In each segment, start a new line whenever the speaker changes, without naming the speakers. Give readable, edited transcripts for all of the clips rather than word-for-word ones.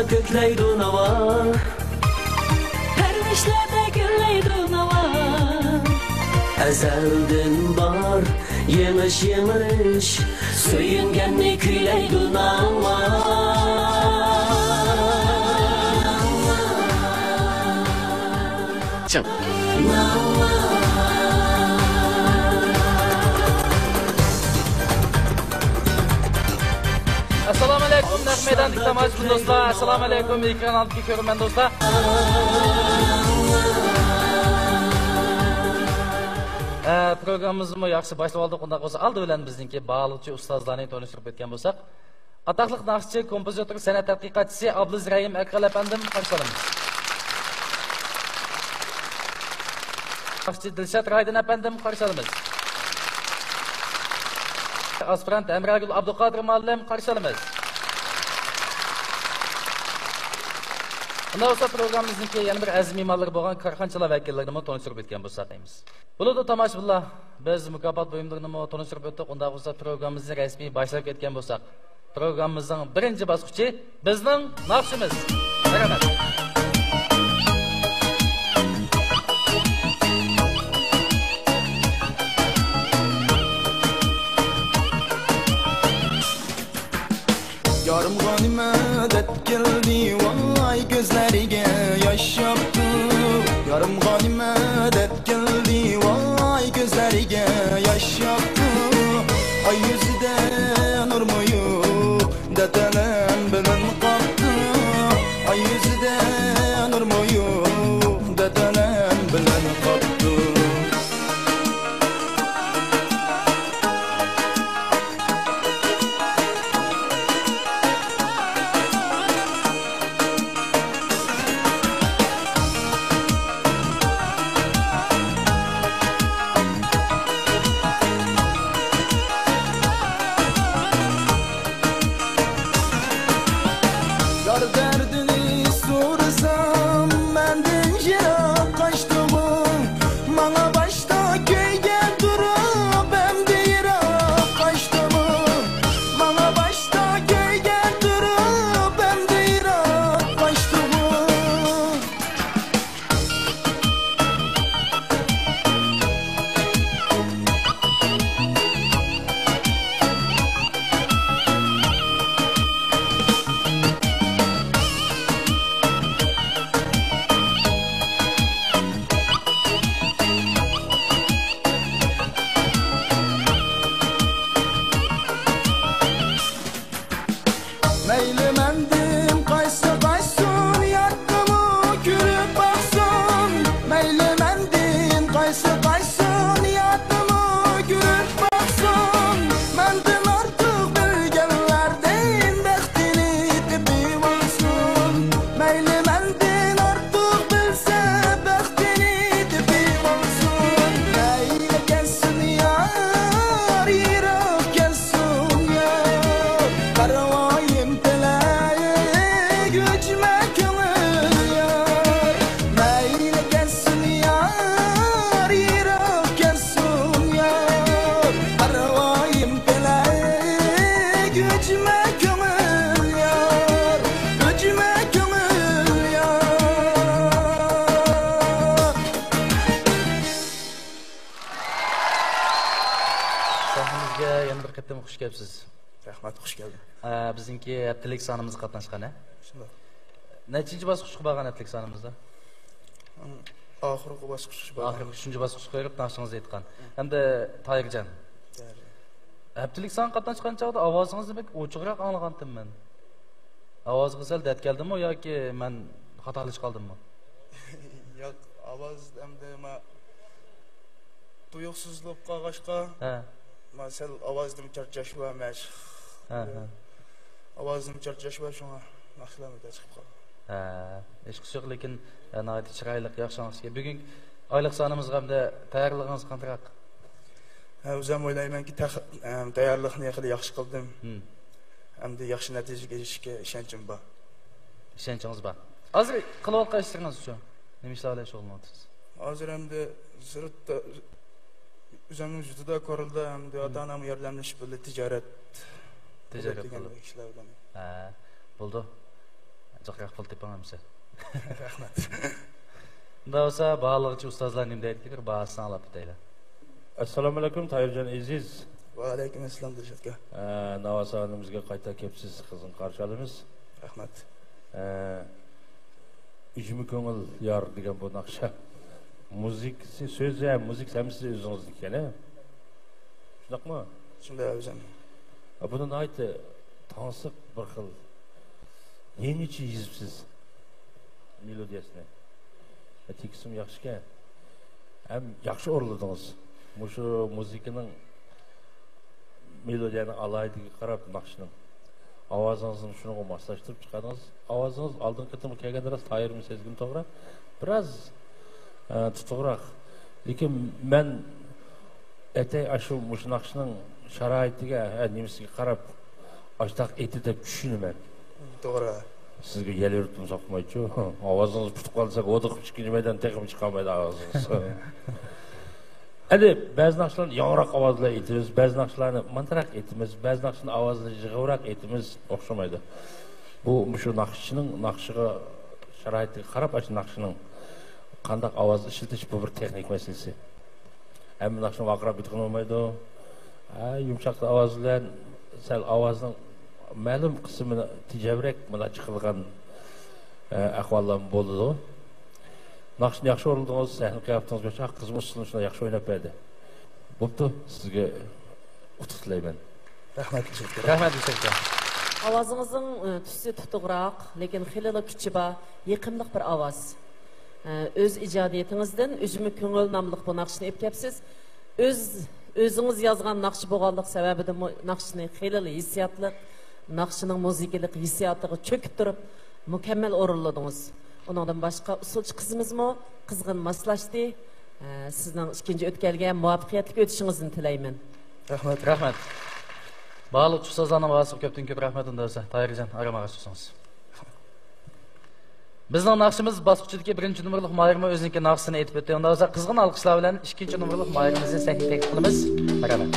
kökleydi nava,
Pervişlerde gülleydi nava.
Ezelden bar yemish yemish, Söyüngenni küyleydi nava.
Çın.
Assalomu alaykum, Naqmeydandagi tomoshabin do'stlar. Assalomu alaykum, ekran oldidagi ko'rman do'stlar. Programımızı yaxshi boshlab oldik. Unda bo'lsa oldi bilan bizningki bog'lovchi ustozlarni tanishtirib o'tgan bo'lsak, atoqli naqshchi, kompozitor, san'at tadqiqotchisi Abdulaziz Rahim Akral afandim qarshi olamiz. Naqshchi Dilshod Raydin afandim qarshi olamiz. Aspirant Emragul Abduqodir muallim qarshi olamiz. Unda bo'lsa programmamizningki yana bir azmimonlar bo'lgan korxonachilar vakillarini tanishtirib o'tgan bo'lsak deymiz. Bo'ladi tomoshabinlar, biz mukofot buyumlarini tanishtirib o'tdik. Unda bo'lsa programmamizni rasmiy boshlab ketgan bo'lsak, programmamizning birinchi bosqichi bizning naqshimiz. Rahmat.
Yarım ganimet geldi vallahi gözlerine yaş yaptı. Yarım ganimet geldi vallahi gözlerine yaş yaptı. Ay yüzüde nur mu yok, dedelen bilen kaptı. Ay yüzüde nur mu yok, dedelen bilen kaptı.
Xush kelibsiz.
Rahmat, xush geldin.
Bizningki haftalik sonimizga qatnashgan, a?
Shunday.
Nechinchi bosqichga borgan haftalik sonimizda?
Oxirgi bosqichga borgan.
Oxirgi 3-chi bosqichga qo'yib naqshingizni aytgan. Hamda Toyirjon. Haftalik son qatnashgan chog'da ovozingizni bek o'chiqroq anglagandim men. Ovozingizga sal dard keldimi yoki men xatolashib qoldimmi?
Yo'q, ovoz hamda men tuyuqsizlik qolg'ashqa. Ha. Mesela avazım charchash va mash. Avazım charchash va shunga maqsadimda chiqib qoldi.
Hech yo'q, lekin nihoyat chiroyli, yaxshi naqshga. Bugun oylik sonimizga hamda tayyorlig'ingiz qanday?
O'zim o'ylaymanki, tayyorlikni yaxshi qildim. Hamda yaxshi natijaga erishishga ishonchim bor.
Ishonchingiz bor. Hozir qilayotganingiz uchun nima ishlar bilan shug'ullanyapsiz?
Hozir hamda ziritda Üzümün juda ko'rildi, hamda ota-onam yordamlashib bo'ldi, tijorat qilib ishlar bilan.
Bo'ldi. Жақрақ пыл тепен әмсе.
Rahmat.
Da olsa bağlıqçı ustazlar nimde etkidir, bağısını alap biteyle.
Assalamu alaikum Tayircan Aziz.
Va alaykum assalom Dilshod aka.
Navasa hanımızga qayta kepsiz qizg'in qarshi olamiz.
Rahmat.
Ujmi ko'ngil yor degan bu naqsha. Muzik so'zi ham muzik ham siz o'zingizniki, ha? Shundaqmi?
Shunday o'zim.
Buni aytdi, tansiq bir xil. Nenichi yezibsiz melodiyasini. Tekisim yaxshi-ku. Ham yaxshi o'rladingiz. Mushu muzikaning melodiyani alaydiga qarab naqshning ovozingizni shunga moslashtirib chiqardingiz. Ovozingiz oldin qitim kelganda rost tayyormi sezgim to'g'ri. Biroz tutuqroq. Lekin men etay shu mush naqshning sharoitiga, nimasiga qarab ashtaq eti deb tushunaman.
To'g'ri.
Sizga yel yurtdim soqmaychi. Ovozingiz putib qolsa, o'diq chiqinmaydan teqim chiqolmaydi ovozingiz. Hadi ba'zi naqshlarni yong'roq ovozlar aytamiz, ba'zi naqshlarni mantaraq aytamiz, ba'zi naqshlarni ovozini jig'ivroq aytamiz, o'xshamaydi. Bu shu naqshchining naqshiga sharoitiga qarab, shu naqshining qanday ovoz ishlatish bu bir texnik masalasi. Hamma naqshni vaqirab bitgan olmaydi. Yumshoq ovoz bilan sal ovozning ma'lum qismini tejavrak mana chiqilgan ahvollar bo'ladi. Naqshni yaxshi o'rildingiz, sahna qiyofatingiz bo'yicha qizim ustini shunday yaxshi o'ynab berdi. Bo'pti, sizga utuq tilayman.
Rahmat Dilshod aka.
Rahmat Dilshod.
Avazınızın tüsü tutuqraq, lekin xilili küçü ba, yıqımlıq bir avaz. Öz icadiyetinizden Üzümü Köngül namlıq bu naqshini epkepsiz. Özünüz yazgan naqshi boğanlıq sebebide naqshini xilili hissiyatlıq, naqshinin muzikalik hissiyatığı çöküp durup, mükemmel orulladınız. Ondan başka usulçu kızımız mı? Kızgın maslaştı. Sizden ikinci ötkelge muvaffakiyetli ötüşünüzün tileymen.
Rahmat.
Rahmat. Bağlıqçı ustazlarına bağısıq köptün köp rahmet undasa. Tayircan aramağa susаңыз. Bizning naqshimiz bosqichidagi 1-numurlik mayirma o'ziniki naqshini aytib o'tdi. Unda o'za qizg'in alqishlar bilan 2-numurlik mayirimizni sahnaga taklif qilamiz. Rahmat.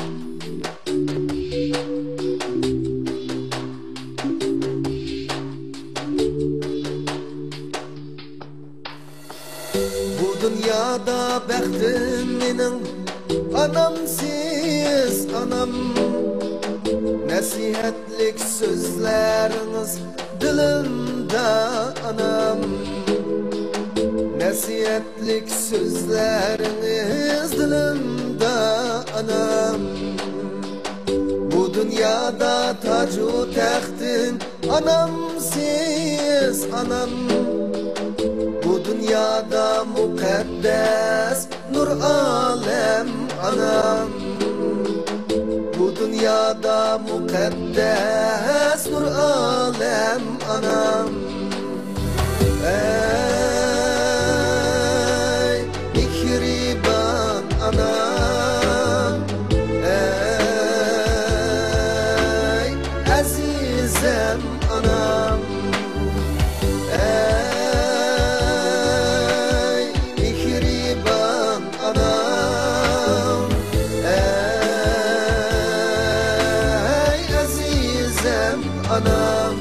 Bu dünyada bəxtim mənim anamsiz anam. Nəsihətlik sözləriniz dilimdə anam. Nəsihətlik sözləriniz dilimdə anam. Bu dünyada tacu təxtin anamsiz anam. Bu dünyada mukaddes nur alem anam. Bu dünyada mukaddes nur alem anam. Ey mikriban anam. Ey azizem anam. Anam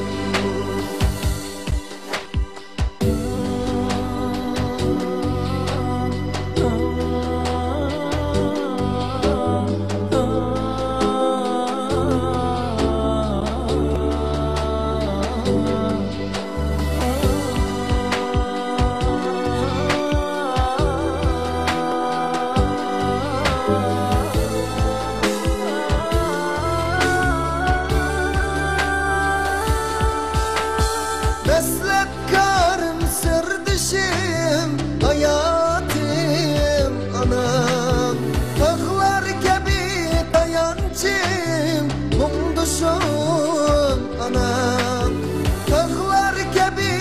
meslekkarım sırdışım hayatım anam. Dağlar gibi dayancım mumduşum anam. Dağlar gibi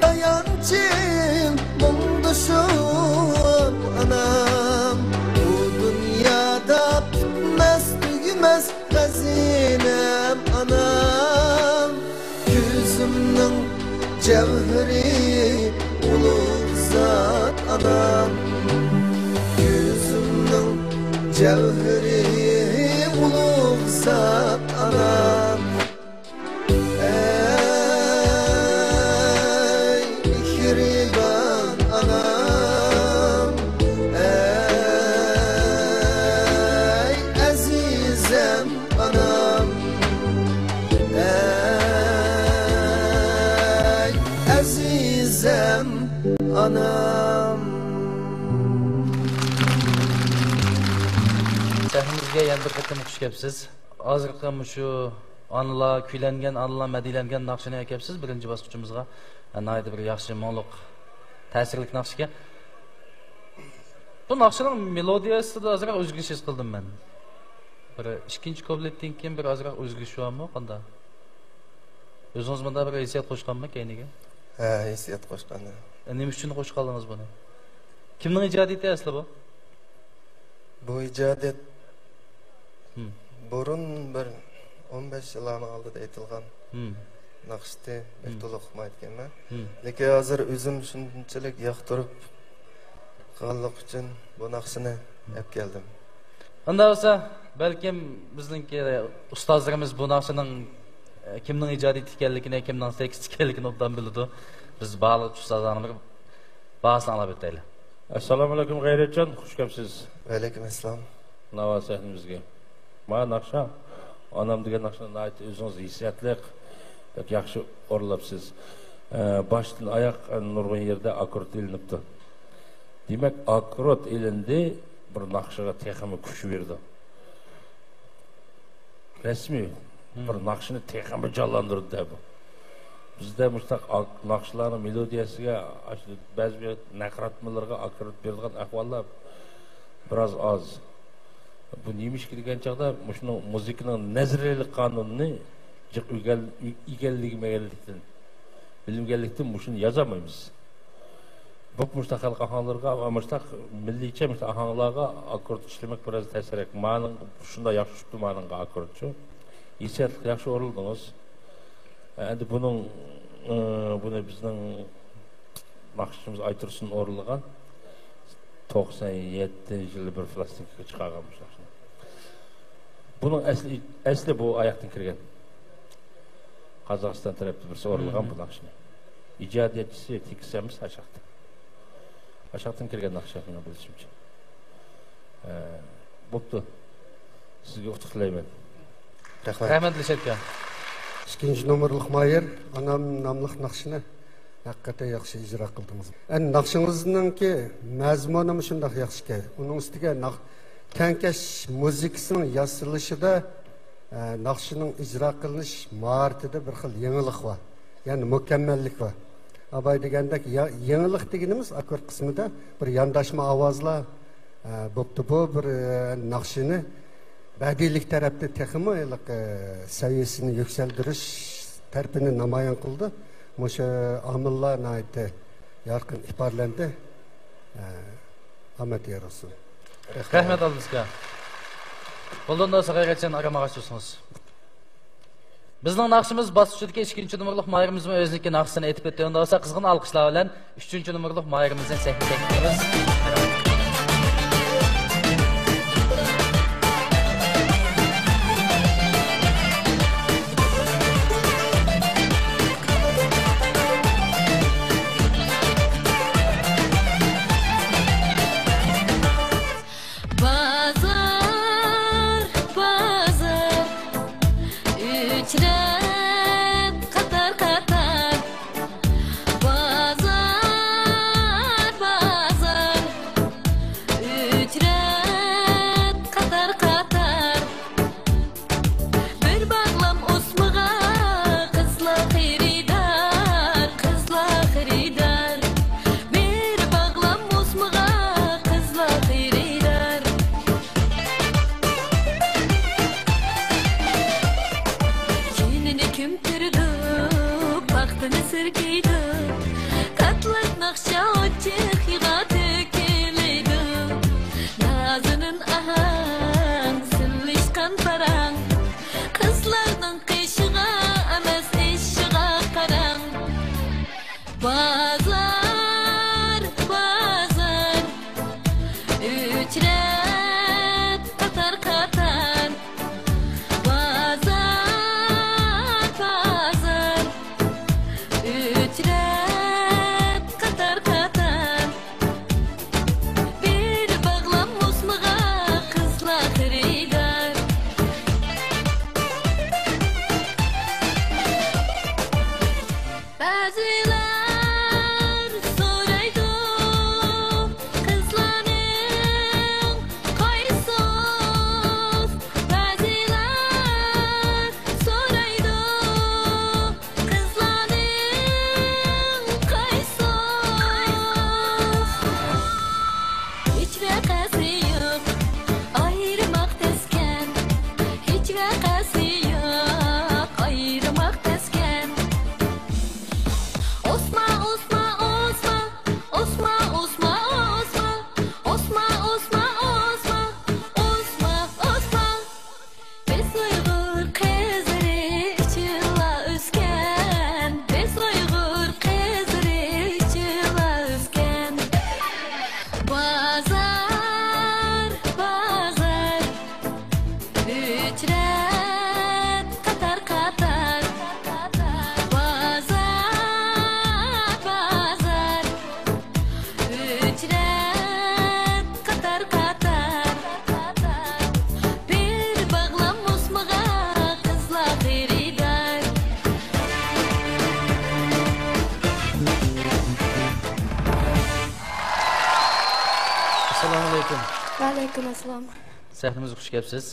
dayancım mumduşum anam. Bu dünyada bitmez tügümez hazinem anam. Yüzümün cevheri ulug' zat anam. Yüzümün cevheri ulug' zat anam. anam.
Sahnimizga yana bir qatam xush kelibsiz. Hozirgi shu anılar, kuylangan, anılar, madilangan naqshini kelibsiz birinchi bosqichimizga. Anayda bir yaxshi mo'liq ta'sirli naqshga. Bu naqshning melodiyasida ozroq o'zgarish his qildim men. Bir ikkinchi kupletdan keyin bir ozroq o'zgarish bormi, qanday? O'zingiz bunda bir hissiyat qo'shganmi keyiniga?
Ha, hissiyat qo'shgan.
Nima uchun qo'shqandingiz buni? Kimning ijodiyati asli bu?
Bu ijodiyat burun bir 15 yılın oldida aytilgan naqshni bir to'liq aytganman. Lekin hozir o'zim shunchalik yoqtirib qolganlik uchun bu naqshni olib keldim.
Unda bo'lsa, balkim bizningki ustozlarimiz bu naqshning kimning ijodiyati ekanligini, kimning tekst ekanligini obdan biladi. Biz ba'zi ustozlarning bir bahsini olib o'taylik.
Assalomu alaykum G'ayratjon, xush kelibsiz.
Va alaykum assalom.
Nava sahnimizga. Mana naqsha, onam degan naqshani aytib o'zingiz hissiyatli, yaxshi o'rlabsiz. Boshdan oyoq nurg'un yerda akkord ilinibdi. Demak, akkord ilindi, bir naqshaga texmi kuch berdi. Rasmiy bir naqshni texmi jonlantirdi bu. Bizda mustaq naqshlarning melodiyasiga, ba'zi bir naqratmalarga akkord bergan ahvollar biroz oz. Bu neymiş ki degan chaqda shuni muzikaning nazariylik qonunini jiq egalligimagalikdan bilganlikdan shuni yozamaymiz. Bu mustaqil ahanglarga va mustaq milliycha ahanglarga akkord ishlamak biroz ta'sirlik. Ma'ning shunda yaxshi tushdi ma'ningga akkordchi. Hissiyat yaxshi o'rildingiz. Endi buni bizning naqshimiz Aytursun o'rilgan 97-yili bir plastinkaga chiqarganmiz. Bunun asli bu ayaqdan kirgan. Qozog'iston tarafida bir o'rilgan bu naqshni. Ijodiyatchisi teksamiz ashaqdan. Ashaqdan kirgan naqshni bilishimcha. Bo'pti. Sizga utuq tilayman.
Rahmat Lishakka.
İkinci numaralık Mayer, anam namlıq naqshini haqiqatan yaxshi ijro qildingiz. Naqshingizning ki mazmuni shunday yaxshi ki, uning ustiga tankash muzikasining yasilishida naqshining ijro qilinish mahoratida bir xil yangilik bor. Ya'ni mukammallik bor. Abay degandek yangilik deganimiz akkord qismida bir yondashma ovozlar bo'pti. Bu bir naqshini bədiylik tərəfdə texmi səviyyəsini yüksəldiriş tərəfini namayan qıldı. Məşə amillar nəyətə yarqın ibarləndi. Ahmet yarasın.
Rəhmət aldınızqa. Bundan da sığa geçen aramağa açıyorsunuz. Bizning naqshimiz bosqichidagi 2-chi numurliq mayerimizning o'ziniki naqshini aytib o'tdi. Unda bo'lsa qizg'in alqishlar bilan 3-chi numurliq mayerimizning sahnaga chiqamiz.
Aleykümselam.
Səhnimiz xuş gəlibsiz.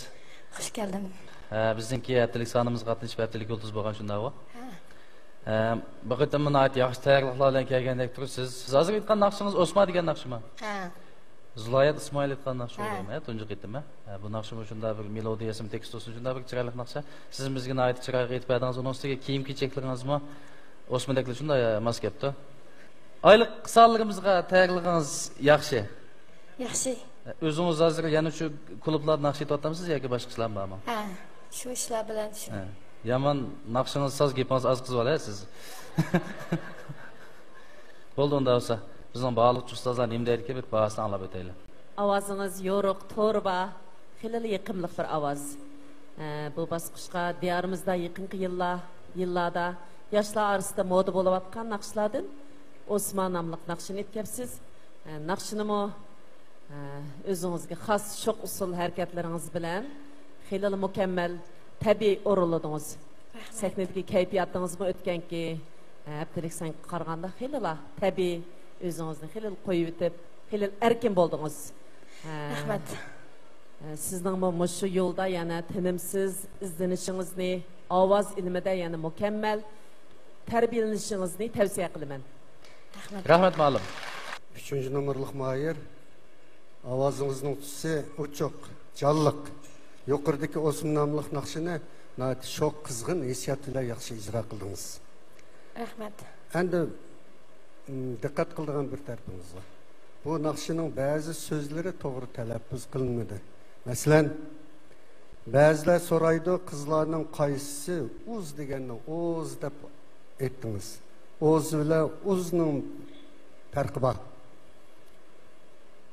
Hoş geldin.
Bizdinki həftəlik sanımız qatnışıb həftəlik yıldız bolğan şundaqı. Bu qitimə ait yaxşı tayyorluqlar bilan kelgəndək turibsiz. Siz hozir aytgan naqshingiz Osman degan naqshimi?
Ha.
Zulayat İsmail aytgan naqshi bo'lmi? Tunji qitimə. Bu naqshimi shunda bir melodiyasimi tekst olsun shunda bir chiroyli naqsha. Siz bizga ait chiroyli aytib berdingiz. Uning ustiga kiyim-kechakligingizmi Osmandaklar shunday mos kelibdi. Oylik sonlarimizga tayyorligingiz yaxshi.
Yaxshi.
O'zingiz hozir yana shu klublarda naqsh aytyapsizmi yoki boshqa ishlar bormi?
Ha. Shu ishlar bilan shu.
Yaman naqshingiz soz gapingiz az qizib olasiz. Bo'ldi unda bo'lsa, bizning bog'liq ustozlar nima deydi bir bahasini anglab o'taylik.
Ovozınız yoruq, to'rba, xilli yiqimliq bir ovoz. Bu bosqichga diyorimizda yaqinqi yillarda yoshlar orasida moda bo'layotgan naqshlardan Osman nomli naqshini aytibsiz. Naqshinimi o'zingizga xos shoq usul harakatlaringiz bilan xilli mukammal tabiiy o'rinladingiz. Sahnadagi kayfiyatingizni o'tganki, haftalik sanki qaraganda xilli tabiiy o'zingizni xilli qo'yib o'tib, xilli erkin bo'ldingiz.
Rahmat.
Sizning bu shu yo'lda yana tinimsiz izlanishingizni, ovoz ilmida yana mukammal tarbiyalanishingizni tavsiya qilaman.
Rahmat ma'lum.
3-numurluq Mahir. Ovozingizning tusi uchuq, jonliq. Yuqoridagi Osman nomli naqshini shoq qizg'in hissiyat bilan yaxshi ijro qildingiz.
Rahmat.
Endi diqqat qiladigan bir tarafimiz bor. Bu naqshining ba'zi so'zlari to'g'ri talaffuz qilinmadi. Masalan, ba'zilar so'raydi, qizlarning qaysisi uz deganni o'z deb aytdingiz. O'z bilan uzning farqi bor.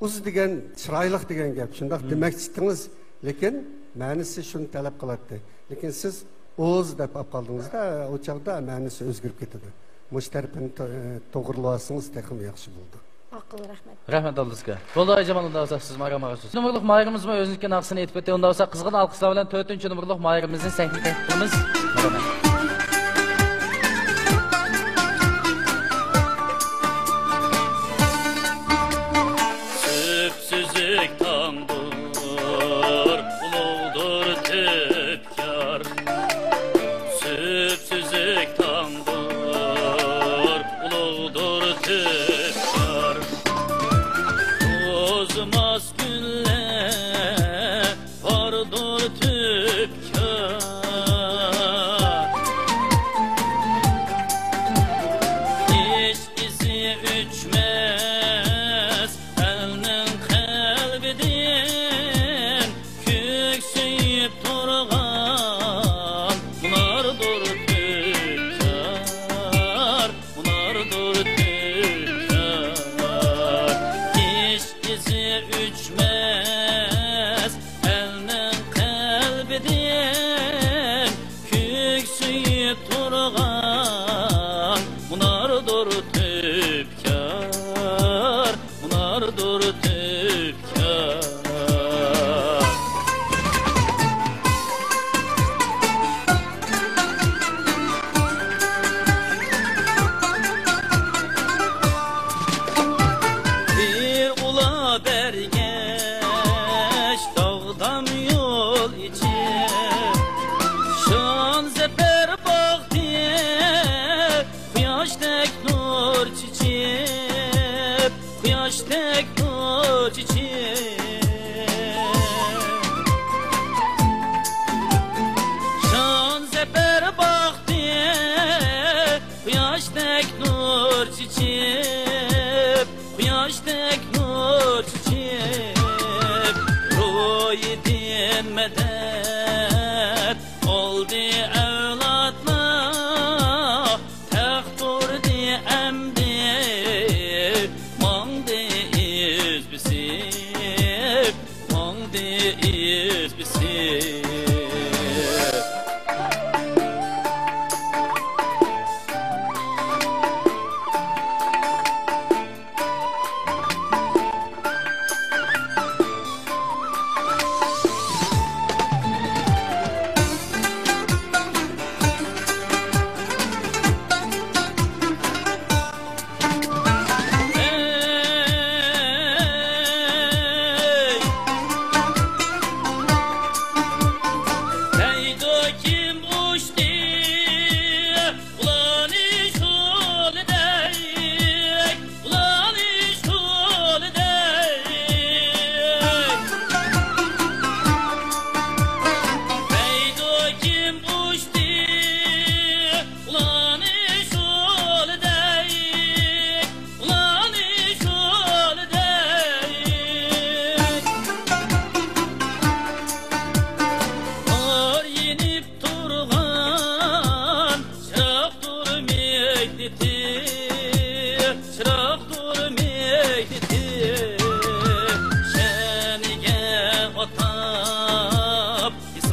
Uz degan chiroyli degan gap. Shundoq demoqchidingiz, lekin ma'nosi shuni talab qiladi. Lekin siz o'z deb olib qoldingizda, o chaqda ma'nosi o'zgarib ketadi. Mush tarafini to'g'rilasangiz texim yaxshi bo'ldi.
Aql rahmat.
Rahmat oldingizga. Bo'ldi Ayjaman unda bo'lsa siz marhamat. Numurliq Mahirimiz o'ziniki naqsini aytib o'tdi. Unda bo'lsa qizg'in alqishlar bilan 4-numurliq Mahirimizni sahnaga qilamiz. Marhamat.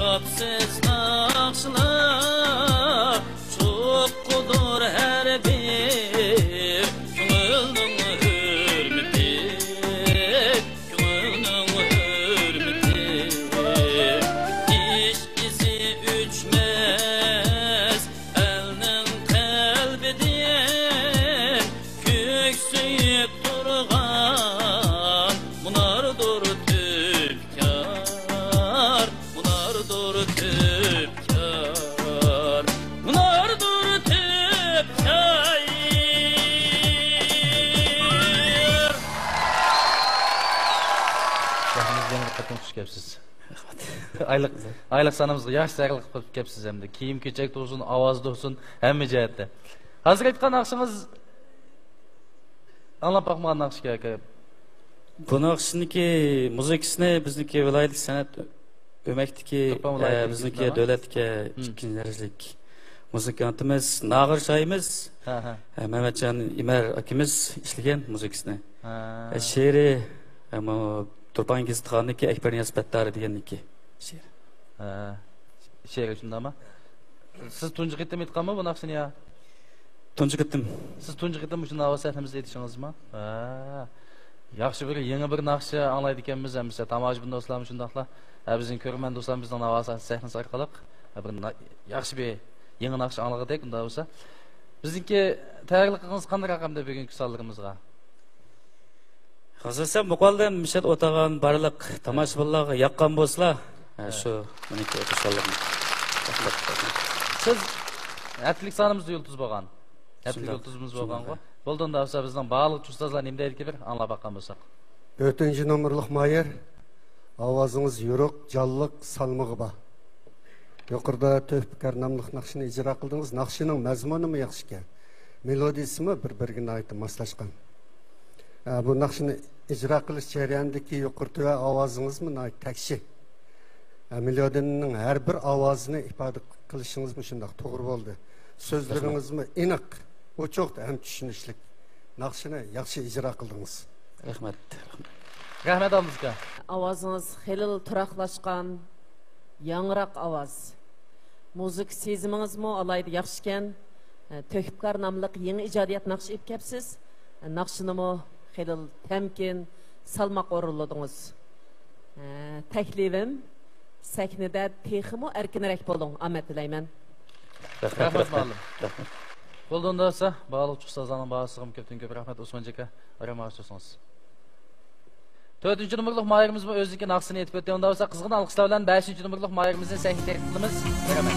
Kapsız nakşılar çok kudur her bir Gönlün hürmeti Gönlün hürmeti İş izi üçmez elinin kalbiden Köksüyüp durgan bunardır tüpkar Bunardır tüpkar Bunardır tüpkar
Rahmet yanı katın kuş kepsiz. Aylık sanımızda yaş sağlık kılıp kepsiz hem de. Kiyim keçek de olsun, avaz da olsun, hemme cihette. Hazır aytkan akşınız anlap bakmagan nakşı gerek.
Bu nakşıniki muzikasini bizniki vilayetlik sanat ömektiki bizniki devletki ikinci derecelik muzikantımız Nağır Şahimiz Mehmetcan İmer akimiz işleyen muzikasini. Şiiri ama Turpan Gizitxanniki Ekber Niyazbettarı degenniki şiir.
Şiir şunda ama. Siz tuncu gittim etkan mı bu nakşını ya?
Tuncu gittim.
Siz tuncu gittim şunda hava sahnemizde yetişiniz mi? Yaxşı bir yeni bir nakşı anlaydı ekanmiz hem bize tamacibin dostlarım şundaqla. Bizim körmen dostlarımızdan hava sahnesi arkalık. Bir yaxşı bir yeni nakşı anladık unda olsa. Bizinki tayyorligimiz qanday raqamda bugungi sonligimizga?
Hazırsa muqaldan mishat o'tagan barliq tomoshabinlarga yaqqan bo'lsa, shu meniki o'tishaligim.
Siz atlik sanımızda yıldız bo'lgan. Atlik yıldızımız bo'lgan-ku. Bo'ldan da olsa bizning barliq ustozlar nima deydi bir anlab baqqan bo'lsak.
4-cü numurluq mayer avazınız yoruq, canlıq, salmığı ba. Yuqorida Tövfikar namlıq naqshini ijro qildingiz. Naqshining mazmuni mi yaxshi ekan? Melodiyasi mi bir-biriga aytib moslashgan? Bu naqshini ijro qilish jarayonidagi yuqorida ovozingiz mi takshi? Melodiyaning har bir ovozini ifoda qilishingiz mi shunday to'g'ri bo'ldi? So'zlaringiz mi aniq, ochiq ham tushunishlik. Naqshini yaxshi ijro qildingiz.
Rahmat.
Rahmat amizga.
Ovoziniz xelil turaqlashgan, yangroq ovoz. Muzik sezimingiz mi alaydı yaxshi ekan? Tövfikar namlıq yeni ijodiyat naqsh ep kepsiz. Naqshini mi xelil temkin, salmaq o'rinladingiz. Taklifim sahnada texmi erkinroq bo'ling. Omad tilayman.
Rahmat ma'lum. Bo'ldan da olsa, bog'liq ustozlarning bag'asiga ko'p rahmat Osman aka. Aramoqchisiz. 4-cü numaralı mayarımız bu özünki naqsını etib ötdi. Onda olsa qizg'in alqışlar bilan 5-cü numaralı mayarımızın sahih qilamiz. Rahmat.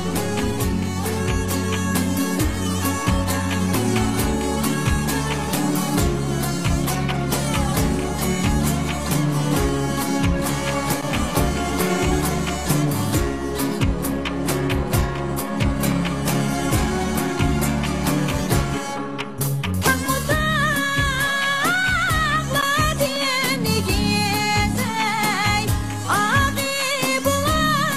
Abi bulan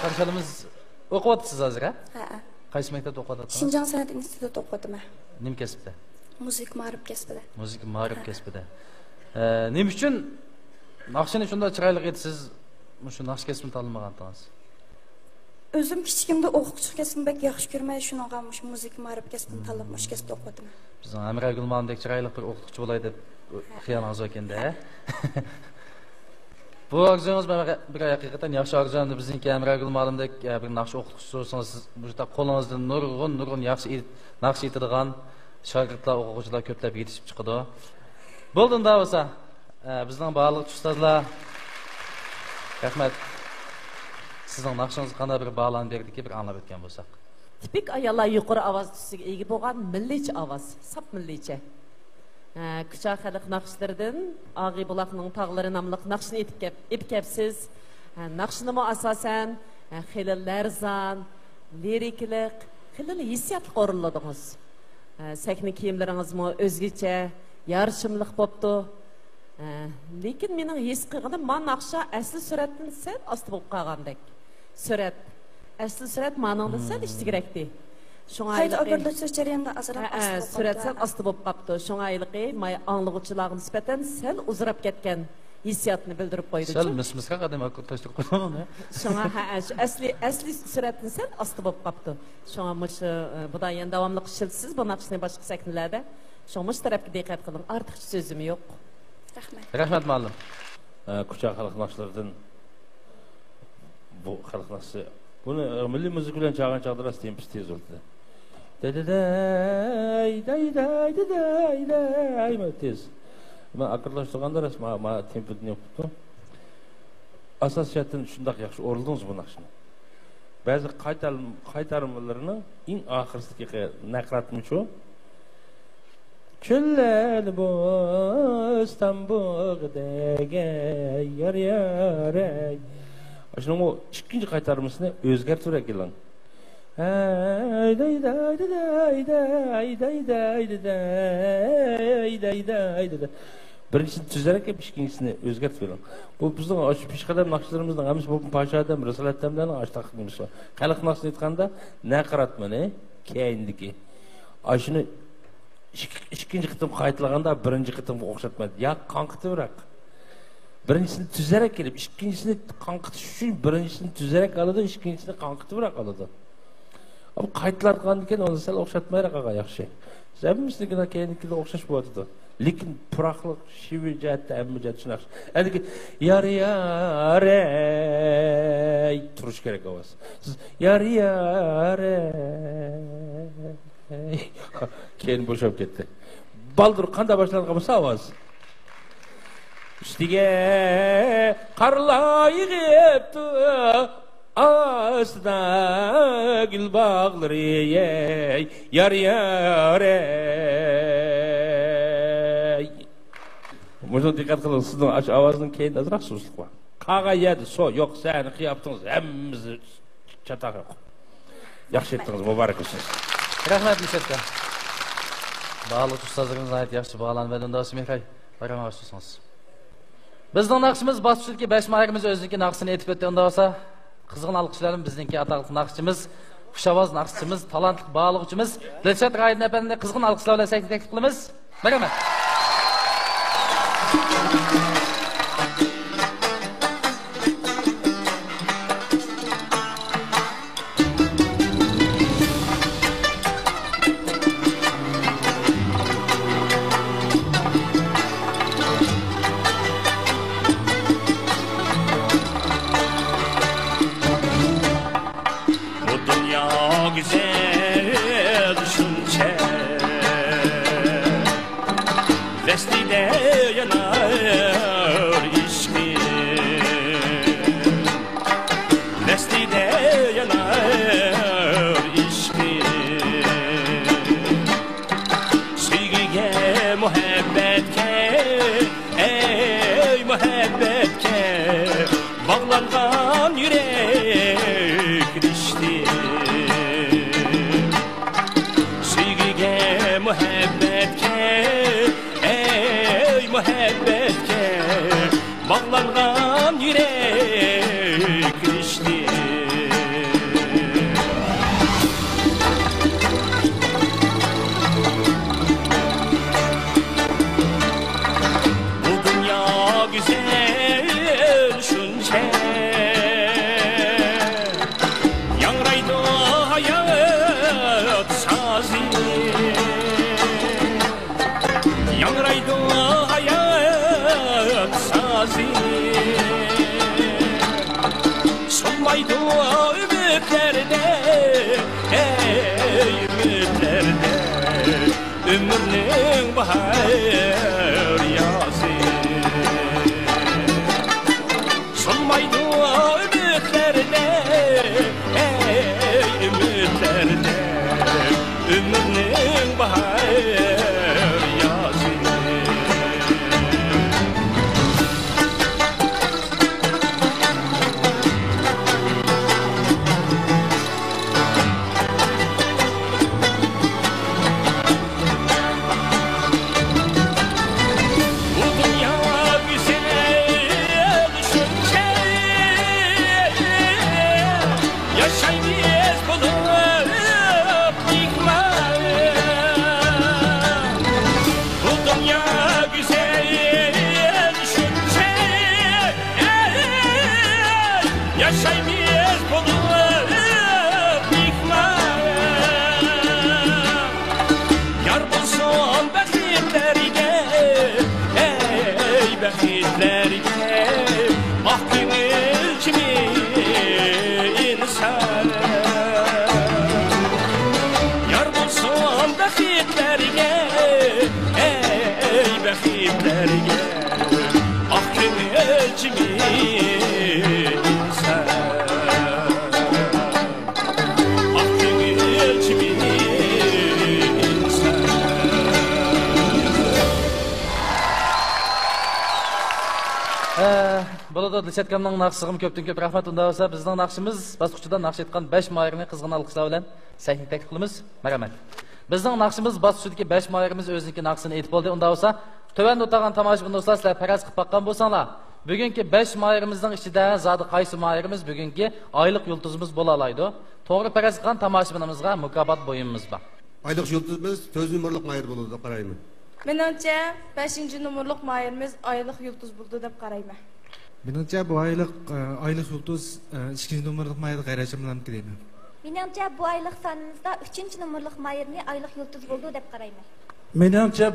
Qarşalımız o'qiyapsiz hozir, ha?
Ha.
Qaysi maktabda o'qiyapsiz?
Shinjong san'at institutida o'qiyapman.
Nima kasbda?
Muzik ma'rif kasbida.
Muzik ma'rif kasbida. Nima uchun naqshini shunday chiroyli etsiz, shu naqsh kasbini tanlamagansiz?
O'zim kichikimda o'quvchi kasbini bek yaxshi ko'rmay, shunaqa muzik ma'rif kasbini tanlab, shu kasbda o'qiyapman.
Bizning Amira Gulmandek chiroyli bir o'qituvchi bo'lay deb xiyonangiz ekanda, ha? Bu arzungiz bir haqiqatan yaxshi arzundu. Bizniki Amira Gulmandek bir naqsh o'qituvchisi bo'lsangiz, siz bu yerda qo'lingizdan nurg'un yaxshi naqsh etadigan shogirdlar, o'quvchilar ko'plab yetishib chiqadi. Bo'ldi unda bo'lsa, bizning barliq ustozlar rahmat. Sizning naqshingiz qanday bir bağlan berdiki, bir anlab o'tgan bo'lsak.
Tipik ayollar yuqori ovoz tusiga ega bo'lgan milliycha ovoz, sap milliycha. Kuchak xalq naqshlaridan Og'i buloqning tog'lari nomli naqshni etib kelibsiz. Naqshni asosan xilil larzon, liriklik, xilil hissiyatli o'rinladingiz. Sahna kiyimlaringizmi o'zgacha, yarishimliq bo'pti. Lekin mening his qilganim, men naqsha asl suratdan sal osti bo'lib qolgandek. Surat, asl surat ma'noda sal ishtigirakdi. Şoňa
Hayda oberlaçlar jarayonda azraq aslı.
Surat sal osti bo'lib qopti. Şoňa ayliqi may anglag'uvchilarga nisbatan sal uzrab ketgan hissiyatni bildirib qo'ydi.
Sal mismisga qadam akutashtirib qo'ygan.
Şoňa asli suratdan sal osti bo'lib qopti. Şoňa mush buda yana davomli qilishsiz bu naqshni boshqa saknlarda. Şoňa mush tarafga diqqat qiling. Ortiqcha so'zim yo'q.
Rahmat.
Rahmat muallim.
Kuchak xalq naqshlaridan bu xalq naqshi buni milliy muzika bilan chaqan chaqdiras tempi tez bo'ldi. Day tez. Men aqllashtirganda rasma tempini yo'qdi. Asosiyatdan shunday yaxshi o'rildingiz bu naqshni. Ba'zi qaytarimlarning eng oxirgi naqratmichu. Küllel bostan buğdege yar yarey. Aşkım o ikinci qaytarmasını özgerterek gelin. Birincisini tüzerek hep ikincisini özgertelim. Bu bizden aşıp pişkadem nakşılarımızdan amış bu paşadem, Resulettemden aştaqlıymış var. Kalık nakşını etkanda ne karatma ne? Keyindeki. Aşını ikinci kıtım qaytılaganda birinci kıtım oxşatmadı. Ya kankıtı bırak. Birincisini tüzerek gelip, ikincisini kankıtı üçün birincisini tüzerek alıdı, ikincisini kankıtı bırak alıdı. Ama qaytılardıgan diken onu sel oxşatmayra qağa yaxşı. Zəbimizlikine keyindikine oxşaş bu adıdı. Lekin pıraqlıq, şivi cəhətdə, əmmi cəhət üçün yaxşı. Ədi ki, yar yarey, turuş gerek avaz. Siz, yar yarey. Keyin boşap ketdi. Baldur qanda başlanğan bolsa avaz. Üstiga qarlar yig'ibdi asda gül bağları yar yarey. Muşa dikkat qilin, sizning ovozning keyin azroq so'zlik bor. Qaga yedi, so yo'q, seni qiyaptınız, hammamizni chataq yo'q. Yaxshi etdingiz, muborak bo'lsin.
Rahmat Mishatka. Bağlıq ustazlarınız ait yaxşı bağlan ve döndü Asmihkay. Bayram ağaçlısınız. Bizden naqşımız basışırki 5 mayırımız özünki naqşını etip ötü onda olsa kızgın alqışlarım bizdenki ataqlıq naqşımız, kuşavaz naqşımız, talantlık bağlıqçımız Dilşat Raydın efendine kızgın alqışlarla səkli teklif qılımız. Bayram.
Bağlanğan yürek dişti. Yangraydı hayat sazı Yangraydı hayat sazı Solmaydı ümitlerde ey ümitlerde Ömrünün bahar yazı Solmaydı ümitlerde ey ümitlerde Ömrünün bahar yazı
Burada Dilşatkamның naqshig'im ko'pdan ko'p rahmat. Unda bo'lsa bizning naqshimiz bosqichida naqsh etgan 5 moyirni qizg'in alqishlar bilan sahnaga taklif qilamiz. Marhamat. Bizning naqshimiz bosqichidagi 5 moyirimiz o'ziniki naqshini aytib bo'ldi. Unda bo'lsa tövəndə o'tağan tomoshabin do'stlar, sizlar faraz qilib baqqan bo'lsanglar, bugungi 5 moyirimizning ichida zodi qaysi moyirimiz bugungi oylik yulduzimiz bo'la oladi? To'g'ri faraz qilgan tomoshabinimizga mukofot bo'yinimiz bor.
Oylik yulduzimiz 4 nomerlik moyir bo'ladi deb qarayman.
Menimcha 5-nomerlik moyirimiz oylik yulduz bo'ldi deb qarayman.
Menimcha bu oylik yulduz 2-nomerlik moyir g'ayratchi bilan deyman.
Menimcha bu oylik sonimizda 3-nomerlik moyirni oylik yulduz bo'ldi deb qarayman.
Menimcha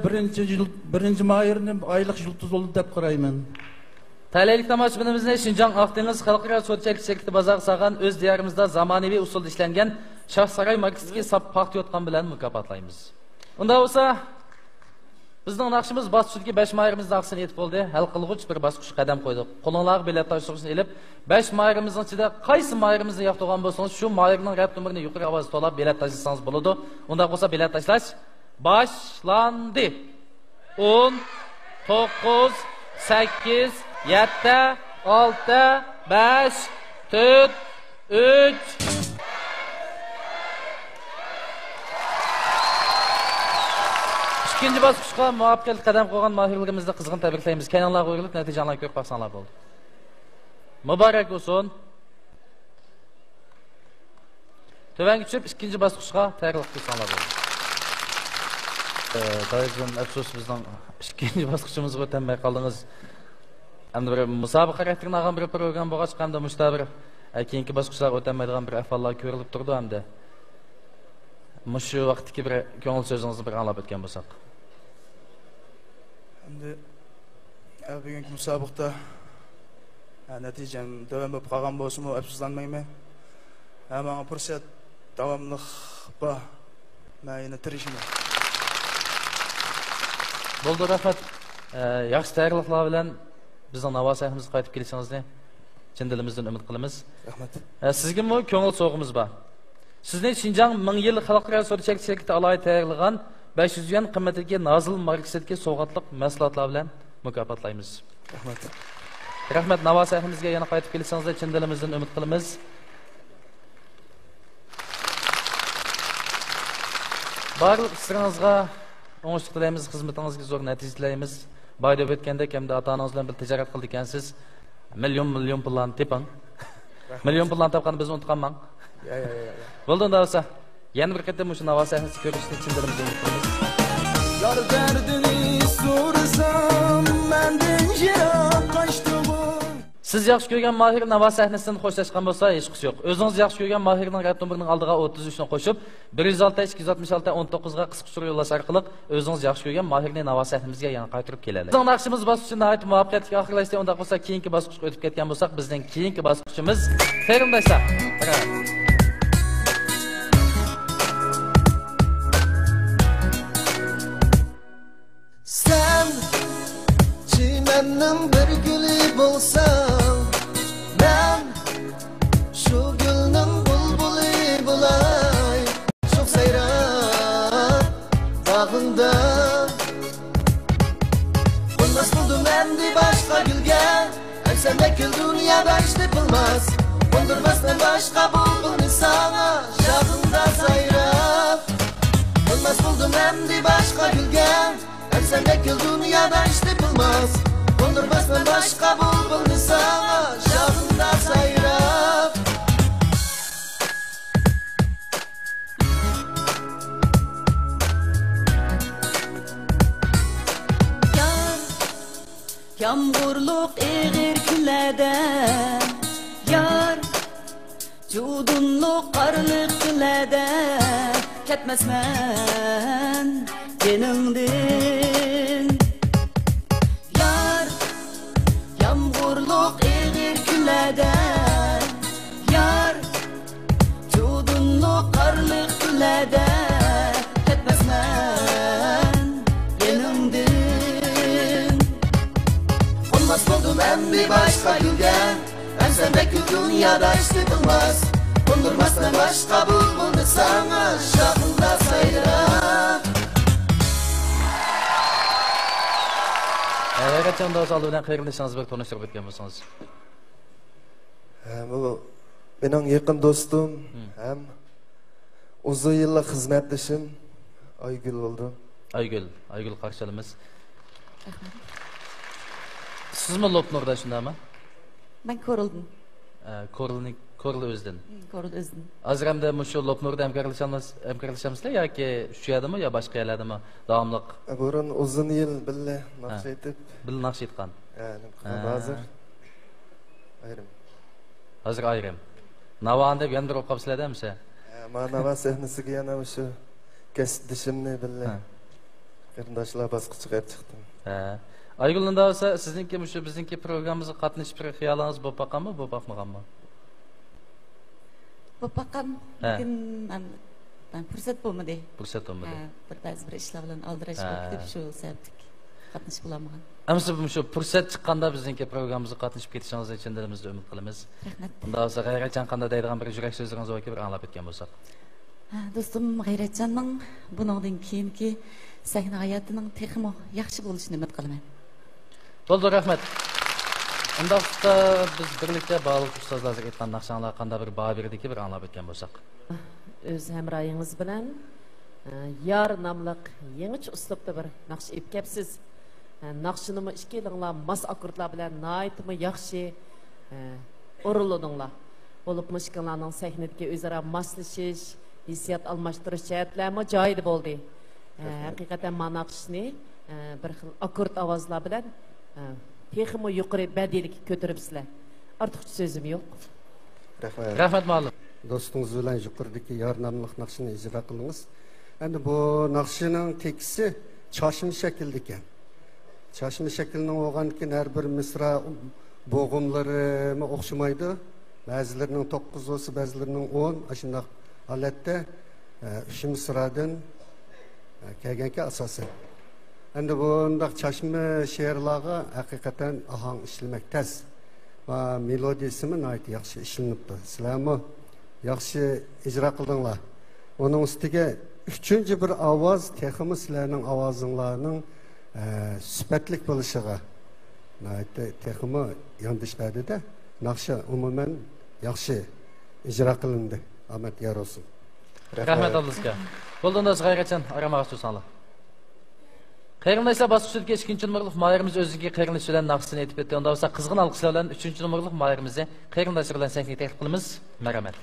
birinchi moyirni oylik yulduz bo'ldi deb qarayman.
Taleylik tomoshabinimizni Şinjan Aqdengiz xalqaro sotsialistik şirkati bozori sog'an o'z diyorimizda zamonaviy usulda ishlangan Shohsaroy markasiga sap paxtayotgan bilan mukofotlaymiz. Unda bo'lsa bizning naqshimiz bosqichidagi 5 moyirimiz naqshini aytib bo'ldi. Hal qilg'uch bir bosqich qadam qo'ydik. Qo'linglarga bilet tashishni ilib 5 moyirimizning ichida qaysi moyirimizni yoqtirgan bo'lsangiz, shu moyirning rad numerini yuqori ovoz to'lab bilet tashlasangiz bo'ladi. Unda bo'lsa bilet tashlash başlandı. 10 9 8 7 6 5 4 3 İkinci bosqichga muvaffaqiyat qadam qo'ygan mohirlarimizni qizg'in tabriklaymiz. Kanallarga o'yilib natijalarni ko'rib baxsanlar bo'ldi. Muborak bo'lsin. Tövanga tushib ikkinchi bosqichga tayyorlik qilsanlar bo'ldi. Dayıcım, afsus bizden ikinci bosqichimizga o'tmay qoldingiz. Endi bir musobaqa xarakterini olgan bir program bo'lgach, hamda mushta bir keyingi bosqichlar o'tmaydigan bir ahvollar ko'rilib turdi hamda. Mushu vaqtdagi bir ko'ngil so'zingizni bir anglab o'tgan bo'lsak.
Endi bugungi musobaqada natijam davom bo'lib qolgan bo'lsa-mu, afsuslanmayman. Ammo fursat davomli bor. Men yana tirishman.
Bo'ldi, rahmat. Yaxshi tayyorliklar bilan bizning Navo sahimizga qaytib kelishingizni chin dilimizdan umid qilamiz.
Rahmat.
Sizga mo ko'ngil so'g'imiz bor. Sizni Şinjan 1000 yil xalqaro so'rchilik shirkati alohida tayyorlagan 500 yuan qimmatidagi Nozil marketdagi sovg'atliq mahsulotlar bilan mukofotlaymiz.
Rahmat.
Rahmat, Navo sahimizga yana qaytib kelishingizni chin dilimizdan umid qilamiz. Barliq ishlaringizga o'ngishlik tilaymiz, xizmatingizga zo'r natija tilaymiz. Bayda o'tgandek hamda ota-onangiz bilan bir tijorat qildik ekansiz. Million pullarni teping. Million pullarni topgan bizni unutqanman.
Ya.
Bo'ldi, unda bo'lsa, yana bir qatam o'sha Navo sahifasini ko'rishni chin dilimizdan umid qilamiz.
Yar derdini so'rasam, mendan yiroq qochdim.
Siz yaxshi ko'rgan Mahir Navo sahnasidan xo'shlashgan bo'lsa, hech qush yo'q. O'zingiz yaxshi ko'rgan Mahirning rad nomerining oldiga 33 ni qo'shib, 106 266 19 ga qisqa usul yo'llash orqali o'zingiz yaxshi ko'rgan Mahirning Navo sahnamizga yana qaytarib keladi. Bizning naqshimiz bosqichi nihoyat muvaffaqiyatli oxirlashdi. Unda bo'lsa, keyingi bosqichga o'tib ketgan bo'lsak, bizning keyingi bosqichimiz qarindoshlar.
Sen çimennin bir gülü bulsan, ben şu gülün bulbulu bulay. Çok seyran bağında bulmaz buldum endi başka gülge. Emsendek gül dünyada hiç yapılmaz. Kondurmazdan başka bulbul sana şahında sayran. Bulmaz buldum endi başka gülge. Emsendek gül dünyada hiç yapılmaz. Kondurmazdan başka bulbul sana şahında sayran.
Yağmurluk eğir günlerde yar, cudunluk qarlıq günlerde ketmezmen yanımdın. Yar, yağmurluk eğir günlerde yar, cudunluk qarlıq günlerde ketmezmen yanımdın.
Olmaz buldum hem bir başka gülgen. Ben sendeki dünyada hiç yapılmaz. Kondurmazdan başka bulbuldu sana şahında sayran.
Hayratcan da sağlığı bilen qayrılışınız bir tanıştırıp etken bo'lsangiz.
Bu benim yakın dostum hem uzun yıllık hizmetleşim Aygül oldu.
Aygül qarşılamız. Siz mi Lopnor'da şunda mı?
Ben Korul'dum.
Korul Özden.
Korul Özden.
Azramda şu Lopnor'da emkarlaşamızlar ya ki şu yerda mı ya başka yerlerde mi? Davamlıq.
Burun uzun yıl bile nakş etip.
Bile nakş etkan.
Yani hazır ayrım.
Hazır ayrım. Navanda bir yandır okup sizler mi sen?
Ama Nava sahnesi ki yana şu kesdişimni bile. Qarindoshlar bosqichiga chiqdim.
Aygül'ün da olsa sizinki şu bizimki programımızı qatnashib bir xiyoling'iz bo'lib boqqanmi, bo'lib boqmaganmi?
Bo'lib boqqan, lekin ben fursat bo'lmadi.
Fursat bo'lmadi.
Ba'zi bir ishlar bilan aldirashib ketib shu sabablik qatnashib olmagan.
Ammo shu fursat chiqqanda bizimki programmamizga qatnashib ketishingiz uchun dilimizda umid qilamiz.
Rahmat.
Unda olsa G'ayratjon qanday deydigan bir yurak so'zingiz yoki bir anglab o'tgan bo'lsak.
Do'stim G'ayratjonning buningdan keyingi sahna hayotining texmo yaxshi bo'lishini umid qilaman.
Bo'ldi, rahmat. Undaqda biz birlikda bog'liq ustozlarga aytgan naqshanglar qanday bir baho berdiki bir anglab o'tgan bo'lsak.
O'z hamroyingiz bilan Yar nomliq yangicha uslubda bir naqsh ep kepsiz. Naqshinimi ikkalinglar mas akkordlar bilan nihoyatmi yaxshi o'rinladinglar. Bo'lib mushkullarning sahnadagi o'zaro moslashish, hissiyot almashtirish jihatlarmi joyida bo'ldi. Haqiqatan naqshni bir xil akkord ovozlar bilan texmo yuqori badiiylikka ko'taribsizlar. Ortiqcha so'zim yo'q.
Rahmat.
Rahmat muallim.
Do'stingiz bilan yuqoridagi Yar nomli naqshini ijro qildingiz. Endi bu naqshining tekisi chashma shaklda ekan. Chashma shaklining bo'lgandan har bir misra bo'g'imlari o'xshamaydi. Ba'zilarining 9 bo'lsa, ba'zilarining 10, shunday holatda 3 misradan kelganga asosan. Endi bundaq chashma she'rlarga haqiqatan ahang ishlamak tez va melodiyasi nihoyat yaxshi ishlanibdi. Sizlarmi yaxshi ijro qildinglar. Uning ustiga 3-chi bir ovoz texmi sizlarning ovozinglarning sifatlik bo'lishiga nihoyat texmi yondashmadida naqsha umuman yaxshi ijro qilindi. Omad yor olsin.
Rahmat Abduzga. Bo'ldi, G'ayratjon, aramaga so'zinglar. Qarindoshlar bosqichidagi 2-numurlik Mahirimiz o'ziga qarindosh bilan naqshini aytib o'tdi. Unda bo'lsa qizg'in alqishlar bilan 3-numurlik Mahirimizni qarindoshlar bilan sahnaga taklif qilamiz. Marhamat.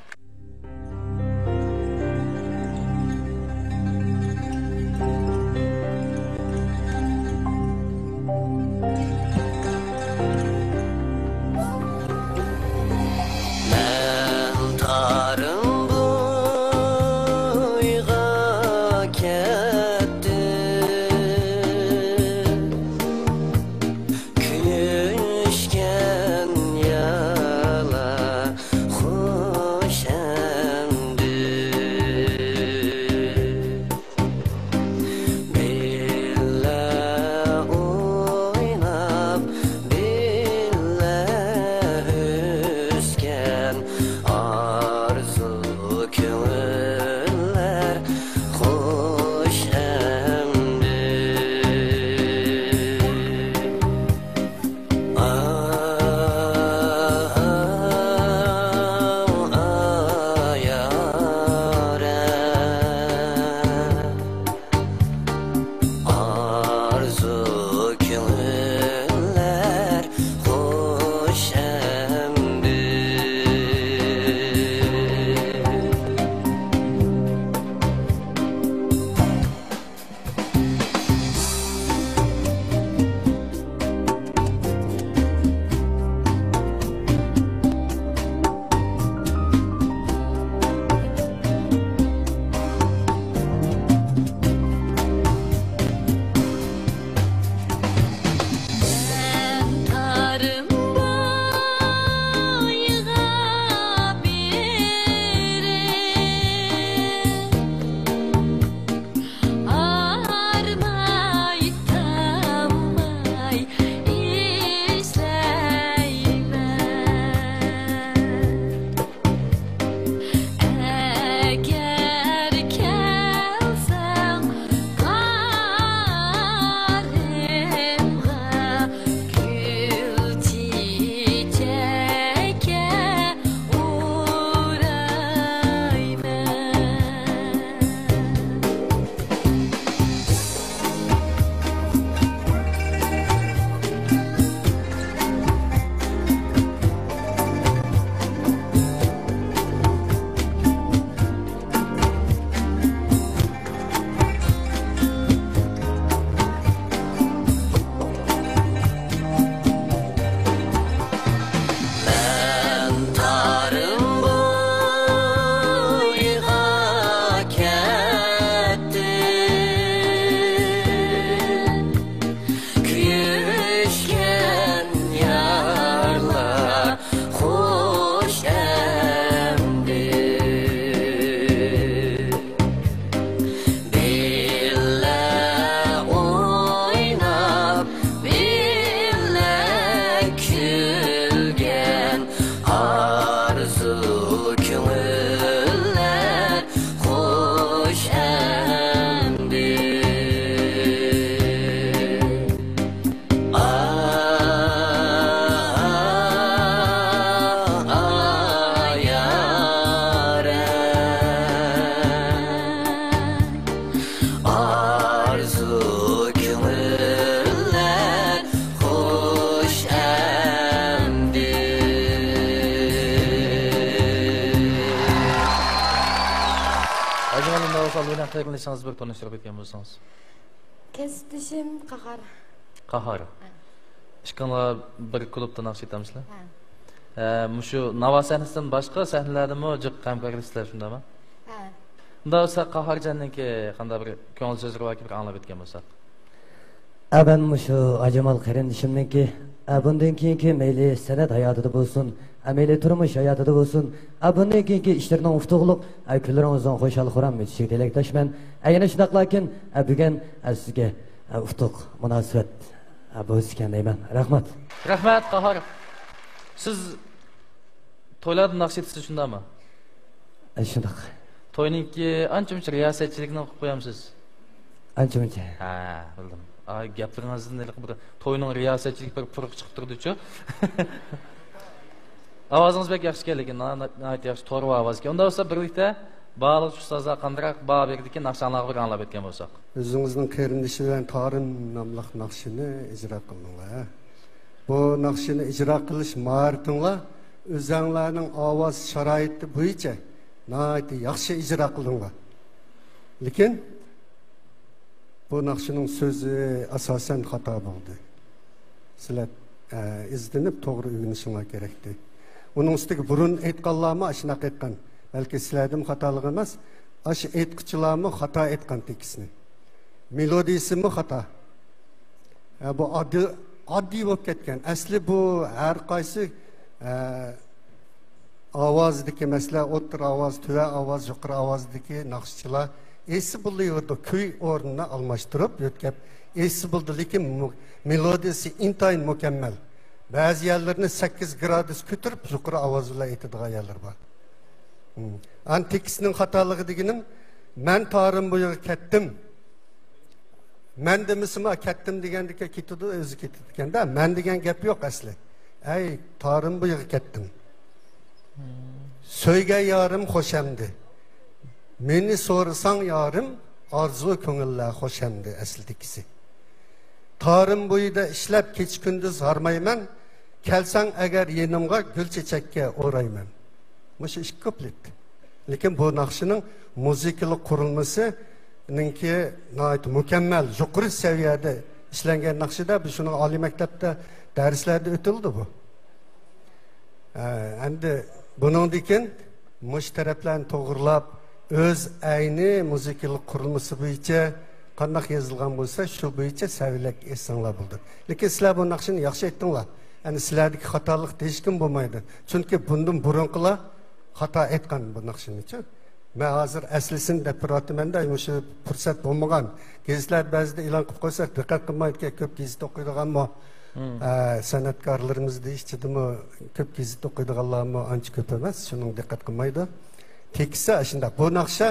Ünal'ın olsa oynayan kıyırlışınız bir tanıştırıp etken bolsanız.
Kesdişim Qahar.
Qahar. İşkanla bir klubda naqsh etamizlar. Mushu Nava sahnasidan boshqa sahnalarda mi jiq hamkorliklar shundami?
Ha.
Unda o'sa Qaharjanniki qanday bir ko'ngil so'zlar yoki bir anglab etgan bo'lsak.
Ben mushu Ajamal qarindishimniki bundan keyingi mayli san'at hayotida bo'lsin, mayli turmush hayotida bo'lsin, bundan keyingi ishlarning uftuqliq, kunlaringizdan xushal-xuram o'tishiga tilakdoshman. Yana shundaqlarkin bugun sizga uftuq munosabat bo'lsin deyman. Rahmat.
Rahmat Qahar. Siz to'ylarda naqsh etasiz shundami?
Shundaq.
To'yninki ancha-muncha riyosatchilikni qilib qo'yamsiz.
Ancha-muncha.
Ha, bildim. Gaplaringizdan bir to'yning riyosatchilik bir puruq chiqib turdi-chu. Ovozingiz bek yaxshi ekan, lekin nayt yaxshi to'g'ri ovoz ekan. Unda bo'lsa birlikda baliq ustozlar qanday ba berdikin naqshlarni bir anglab etgan bo'lsak.
O'zingizning qarindishi bilan Torin nomli naqshini ijro qildinglar. Bu naqshini ijro qilish mahoratinglar o'zinglarning ovoz sharoiti bo'yicha nayt yaxshi ijro qildinglar. Lekin bu naqshning so'zi asosan xato bo'ldi. Sizlar izlanib to'g'ri o'rganishinglar kerakdi. Uning ustiga burun aytganlarmi shunaqa aytgan. Balki sizlarning xatolik emas, shu aytquchilarmi xato aytgan tekisni. Melodiyasimi xato. Bu oddiy bo'lib ketgan. Asli bu har qaysi ovozdagi masalan o'tir ovoz, tuva ovoz, yuqori ovozdagi naqshchilar esi buluyordu, köy o'rnini almashtirib yo'tkab esi buldu, lekin melodiyasi intayin mükemmel. Bazı yerlerini 8 gradus ko'tarib yuqori ovoz bilan aytadigan yerlar bor. Antikisning xatolig'i deganim, men torim bu yerga ketdim. Men demisima ketdim degandika ketdi, o'zi ketdi ekanda, men degan gap yo'q asli. Ay, torim bu yerga ketdim. Söyge yarım hoşemdi. Meni so'rasang yarım arzu ko'ngillar hoşemdi aslidagisi. Tarım bo'yida ishlab kech kunduz harmayman. Kelsang agar yenimga gul chechakka o'rayman. Mushu ish kuplet. Lekin bu naqshining muzikalik qurilmasi ninki nihoyat mukammal, yuqori saviyada ishlangan naqshida bu shuni oliy maktabda darslarda o'tildi bu. Endi buningdan mush taraflarni to'g'rilab öz ayni muzikalik qurilmasi bo'yicha qanday yozilgan bo'lsa, shu bo'yicha savilak esinglar bo'ldi. Lekin sizlar bu naqshini yaxshi aytdinglar. Ya'ni sizlardagi xatolik hech kim bo'lmaydi. Chunki bundan burunqilar xato aytgan bu naqshini-chi. Men hozir aslisin deb turaman-da, o'sha fursat bo'lmagan. Gazetlar ba'zida e'lon qilib qo'ysa, diqqat qilmaydigan ko'p gazet o'qiydiganmi? San'atkorlarimiz deyishdimi, ko'p gazet o'qiydiganlarmi ancha ko'p emas, shuning diqqat qilmaydi. Tekisi shunda bu naqsha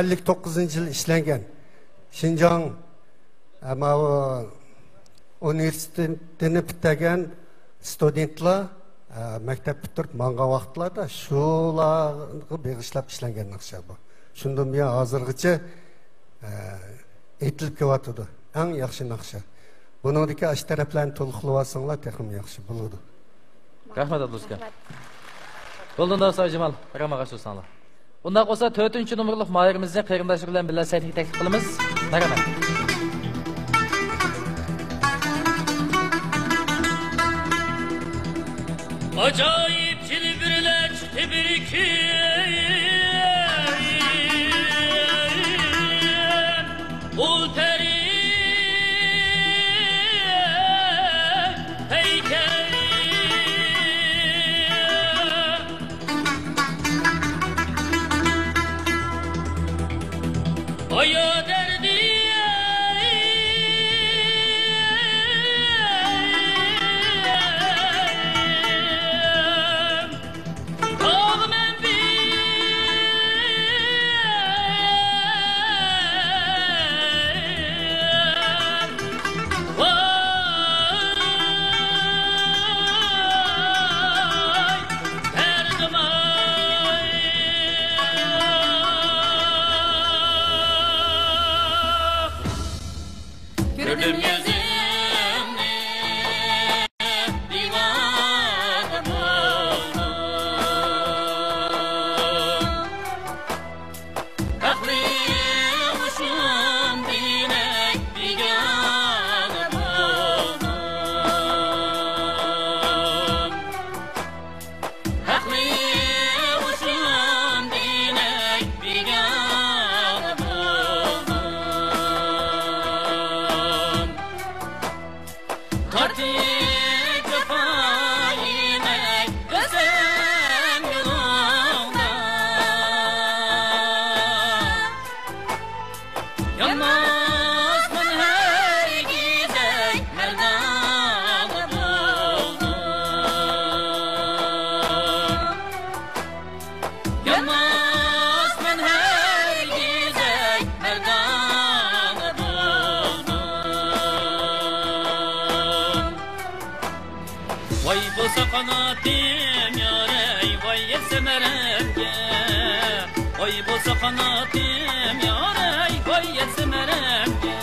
59-yil ishlangan. Xinjiang universitetini bitirgan studentlar maktab bitirib mangan vaqtlarda shularga beg'ishlab ishlangan naqsha bu. Shundan buyon hozirgacha aytilib kelyotdi. Eng yaxshi naqsha. Buningdagi ash taraflarni to'liqlab olsanglar, texim yaxshi bo'ladi.
Rahmat Abduzga. Bo'ldi Sayjimal, ramaga so'zsanglar. Unda bo'lsa 4-numurlik mayirimizning qarindoshi bilan birga saytga taklif qilamiz. Rahmat.
Acayip cilbirler çıktı bir iki Ul peri heykeli Aya derdi bolsa qanatim yarey vay yetsemeremge Oy bolsa qanatim yarey vay yetsemeremge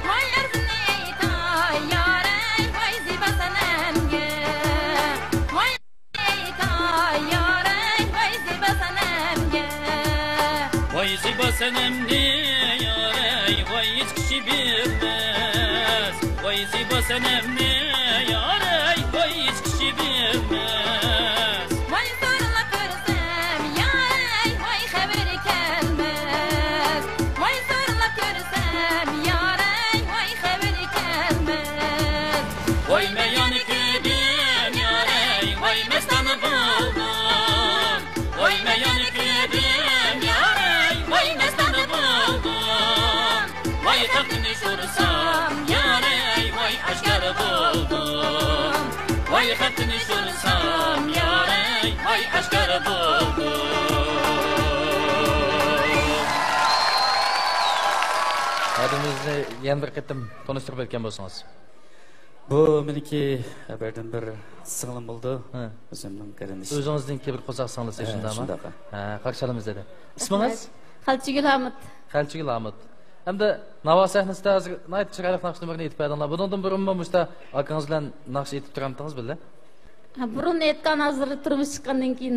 Vay erzini eytay yarey vay ziba sanemge Vay eytay yarey vay ziba sanemge
Vay ziba sanemni yarey vay hiç kişi bilmez Vay ziba sanemni yarey vay hiç kişi bilmez
Vay sarıla görsem yarey vay haberi gelmez Vay sarıla görsem yarey vay haberi gelmez
Vay meyanı küdüm yarey vay mestanı buldum Vay meyanı küdüm yarey vay mestanı buldum Vay taktını sorsam yarey vay aşkarı buldum Vay taktını sorsam yarey vay aşkarı buldum
Adımızı yan bir qitim tanıştırıp etken bolsanız.
Bu meniki haberden bir singlim bo'ldi. O'zimning qarindishim.
O'zingizning bir qo'saq singlisi shundami?
Shundaqa.
Ha, qarshi olamiz dedi. Ismingiz?
Xalchigul Hamid.
Xalchigul Hamid. Hamda Navo sahnasida hozir nayt chiroyli naqshni birini aytib berdinglar. Bundan burunmi mushta akangiz bilan naqsh aytib turamdingiz bildi?
Ha, burun aytgan hozir turmush chiqqandan keyin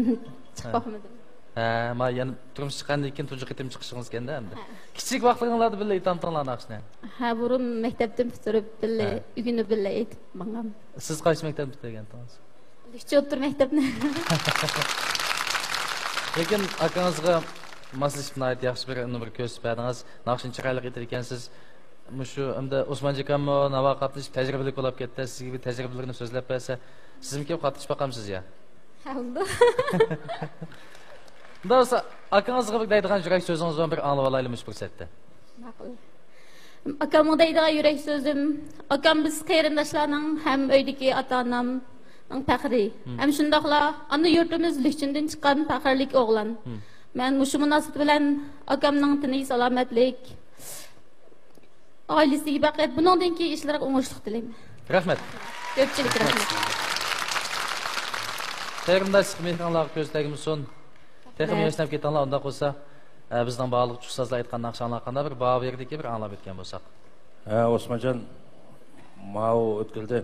chiqmoqmidim.
Ha, men yana turmush chiqqandan keyin tunji qitim chiqishingiz kenda hamda. Kichik vaqtlaringlarda birga aytamdinglar naqshni.
Ha, burun maktabdan bitirib birga uyini birga aytib mangam.
Siz qaysi maktabni bitirgandingiz?
Lixchotur maktabni.
Lekin akangizga maslashib nayt yaxshi bir umr ko'rsatib berdingiz. Naqshni chiroyli aytib ekansiz. Mushu endi Osmon Jikammo Navo qatnashib tajribali bo'lib ketdi. Sizga bir tajribalarini so'zlab bersa, sizmi kelib qatnashib boqamsiz ya?
Ha, unda.
Do'sa, akangizga bir deydigan yurak so'zingiz bilan bir anglab olaylik fursatda.
Ma'qul. Akamga deydigan yurak so'zim, akam biz qarindoshlarning ham uydagi ota-onamning faxri. Ham shundaqla ana yurtimiz Lixchindan chiqqan faxrlik o'g'lan. Men mushu munosabat bilan akamning tinch salomatlik, oilasiga baqiyat bundan keyin ishlar o'ngishli tilayman.
Rahmat.
Ko'pchilik rahmat.
Qarindoshlik mehmonlarga ko'zlagimizson. Texnik yaşlanıp ketenler onda olsa bizden bağlılık uçsazlar aytgan naqşanlar qanda bir bağ berdiki bir anlap etken bolsak.
Osmancan mao ötkildi.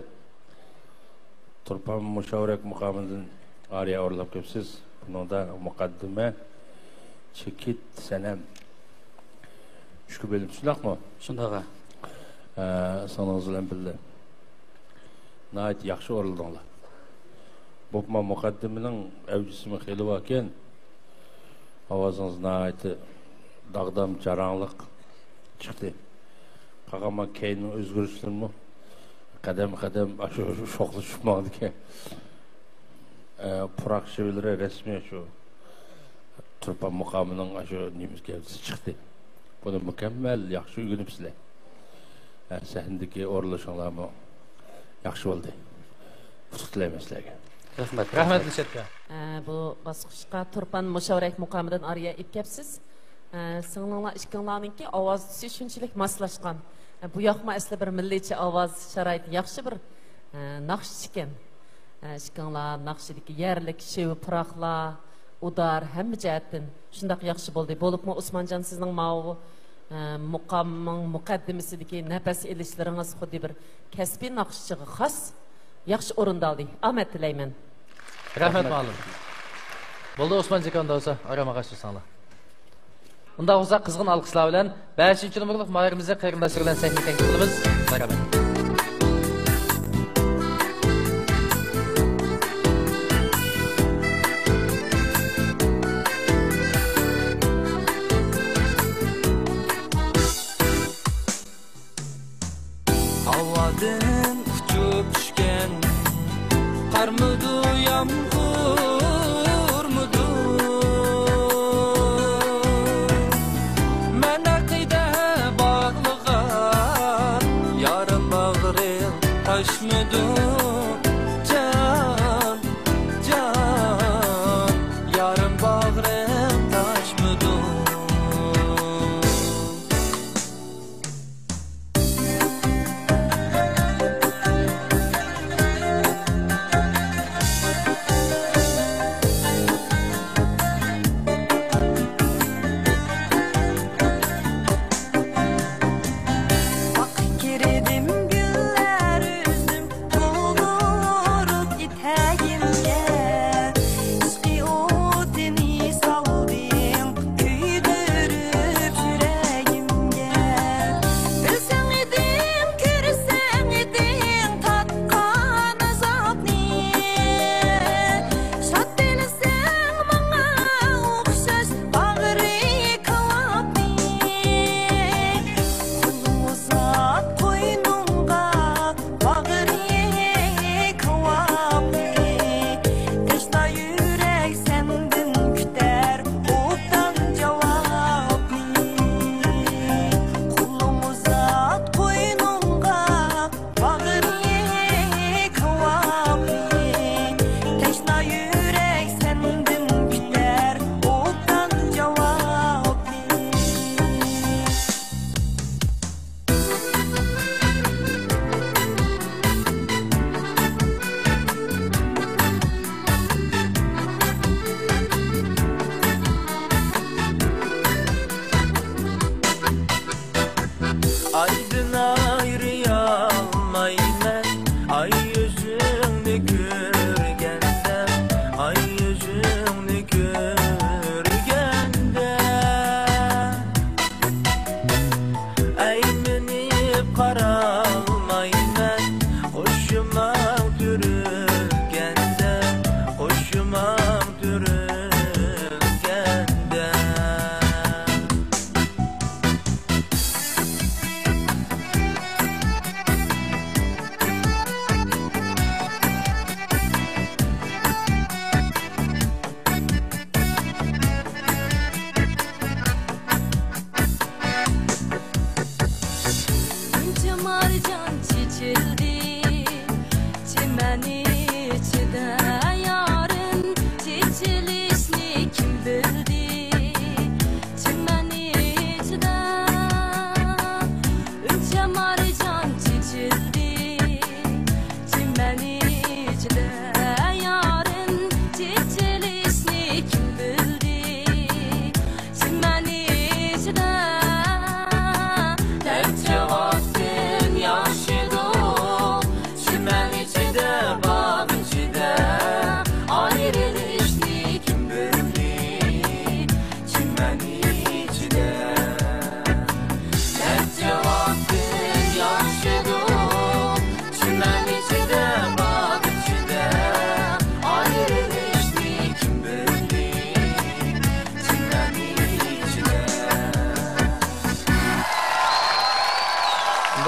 Turpan müşavirek mukamından araya orlap köpsiz. Bunda mukaddime çekit senem. Şu bölüm şundak mı?
Şundaqa.
Sanığız bilen bildi. Nayet yaxşı orildinlar. Bopma mukaddimenin evcisimi xeli varken Avazınız nayeti dağdam caranlık çıktı. Kağama keynin özgürüştür mü? Kadem şu şoklu çıkmadı ki. Purak şevilere resmi şu Turpan mukamının şu nimiz gevdisi çıktı. Bunu mükemmel, yaxşı uygunum sizle. Sahnedeki orlaşanlarımı yaxşı oldu. Tutulayım sizlerge.
Rahmat Nishadga.
Bu bosqichga Turpan mushavirak muqomidan ariya ipkapsiz. Singlinglar ikkinlarninki ovoz tusi shunchalik moslashgan. Bu yoqma asli bir milliycha ovoz sharoiti yaxshi bir naqsh ekan. Ikkinlar naqshidagi yerlik, shevi puroqlar, udar hamma jihatdan shundoq yaxshi bo'ldi. Bo'libmi Usmonjon sizning mau muqomning muqaddimasidagi nafas elishlaringiz xuddi bir kasbiy naqshchiga xos yaxshi o'rinda oldi. Omad tilayman.
Rahmat ma'lum. Bo'ldi Osmon Jikonda bo'lsa, arama qarshisanlar. Unda bo'lsa qizg'in alqishlar bilan 5-numurlik mayrimizga qarindoshlar bilan sahnaga qilamiz. Barabar.
Havadan uçup düşken qarmıdı yağmurmudu Men aqida bağlıgan yarım bağrı taşmıdı Can, can yarım bağrı taşmıdı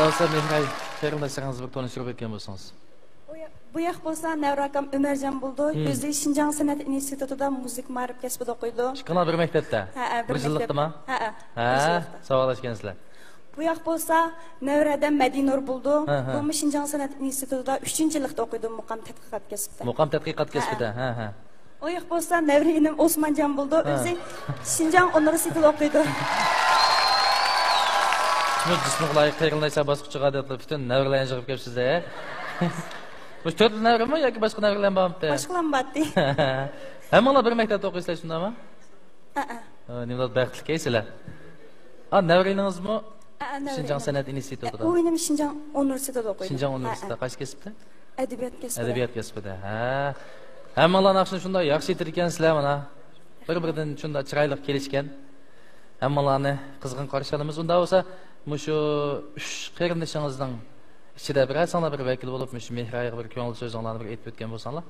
olsa Mehray qarindoshlarıngiz bir tanıştırib o'tgan bo'lsangiz.
Bu yoq bo'lsa Navra akam Ömerjan bo'ldi. O'zi Şinjan San'at institutida musiqa ma'rif kasbida o'qiydi.
Chiqqan bir maktabda. Bir yillikdami? Ha, savolashgansizlar.
Bu yoq bo'lsa Navradan Madinur bo'ldi. Bu Şinjan San'at institutida 3-yillikda o'qiydi muqam tadqiqot kasbida.
Muqam tadqiqot kasbida. Ha.
O yoq bo'lsa Navrinim Osmanjan bo'ldi. O'zi Şinjan universitetida o'qiydi.
Bu jismog'lar qarindoshlar bosqichiga odatda butun Navralarni yig'ib kelibsiz-da. Bu to'rt Navrami yoki boshqa Navralar bormi?
Boshqalar bordi.
Hammalar bir maktabda o'qiysizlar shundaymi? Nima baxtli keysizlar. Navriningizmi? Şinjan San'at institutida.
O'yim Şinjan universitetida o'qiydi.
Şinjan universitetida qaysi kasbda?
Adabiyot kasbida.
Adabiyot kasbida. Ha. Hammalar naqshni shunday yaxshi yetirgansizlar mana. Bir-biridan shunday chiroyli kelishgan. Hammalarni qizg'in qarshi olamiz. Unda bo'lsa, mushu 3 qarindishingizning ichida bir asana bir vakil bo'lib, mushu Mehrayga bir ko'ngil so'zinglarni bir aytib o'tgan bo'lsanglar.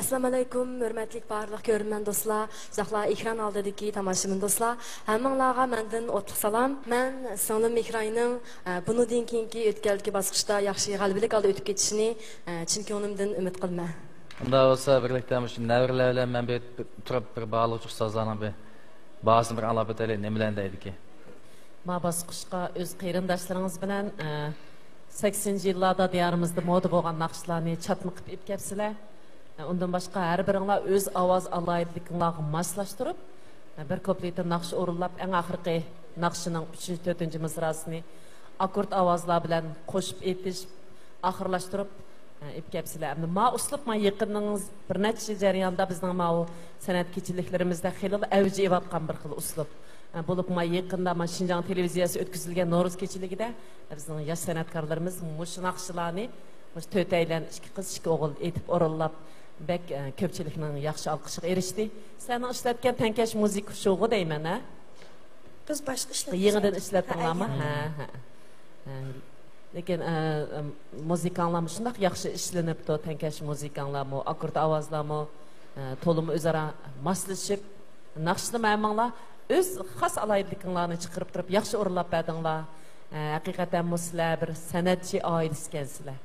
Assalomu alaykum, hurmatli barliq ko'rman do'stlar, uzoqlar ekran oldidagi tomoshabin do'stlar. Hammanglarga mendan o'tliq salom. Men singlim Mehrayning bundan keyingi o'tgangi bosqichda yaxshi g'alabalik olib o'tib ketishini chin ko'nglimdan umid qilaman.
Unda bo'lsa birlikda shu Navralar bilan men bir turib bir bog'liq ustozlarning bir bahsini bir alab o'taylik nimalar deydiki.
Ma bosqichga o'z qarindoshlaringiz bilan 80-yillarda diyorimizda moda bo'lgan naqshlarni chatma qilib etkapsizlar. Undan boshqa har biringlar o'z ovoz alayidliklarini moslashtirib, bir ko'plikda naqsh o'rinlab, eng oxirgi naqshining 3-4 misrasini akkord ovozlar bilan qo'shib aytish, oxirlashtirib etkapsizlar. Endi ma uslub ma yaqinningiz bir necha jarayonda bizning ma san'at kechiliklarimizda xeyli avji evatgan bir xil uslub. Bo'lib ma yaqinda ma Şinjan televiziyasi o'tkazilgan No'roz kechiligida bizning yosh san'atkorlarimiz mush naqshlarni mush to'taylan 2 qiz 2 o'g'il aytib o'rinlab bek ko'pchilikning yaxshi olqishiga erishdi. Sizning ishlatgan tankash musiqa sho'g'i deyman, ha?
Biz boshqa ishlatdik.
Yangidan ishlatdinglarmi? Ha. Lekin musiqalarimiz shunday yaxshi ishlanibdi, tankash musiqalarmi, akkord ovozlarmi, to'lim o'zaro moslashib, naqshni ma'manglar o'z xos alayidliklarini chiqarib turib yaxshi o'rinlab berdinglar. Haqiqatan sizlar bir san'atchi oilasi ekansizlar.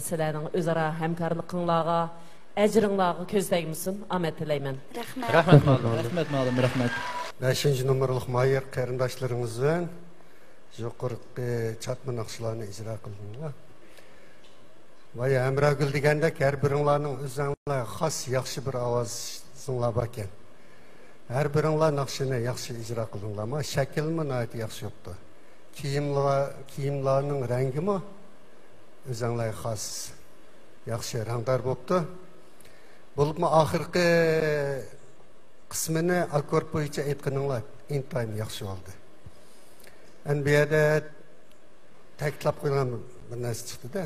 Sizlarning o'zaro hamkorliginglarga, ajringlarga ko'z tegmasin. Omad tilayman.
Rahmat ma'lum, rahmat.
5-numurlik Mayer qarindoshlaringiz bilan yuqorqi chatma naqshlarni ijro qildinglar. Va Amragul degandek har biringlarning o'zingizlarga xos yaxshi bir ovozinglar bor ekan. Her biringlar naqshini yaxshi ijro qildinglarmi? Shaklmi nihoyat yaxshi yo'qdi. Kiyimlarning rangimi o'zingizlarga xos yaxshi rangdor bo'libdi. Bo'libmi oxirgi qismini akkord bo'yicha aytganinglar intayin yaxshi bo'ldi. Endi bu yerda ta'kidlab qo'ygan bir narsa chiqdi-da.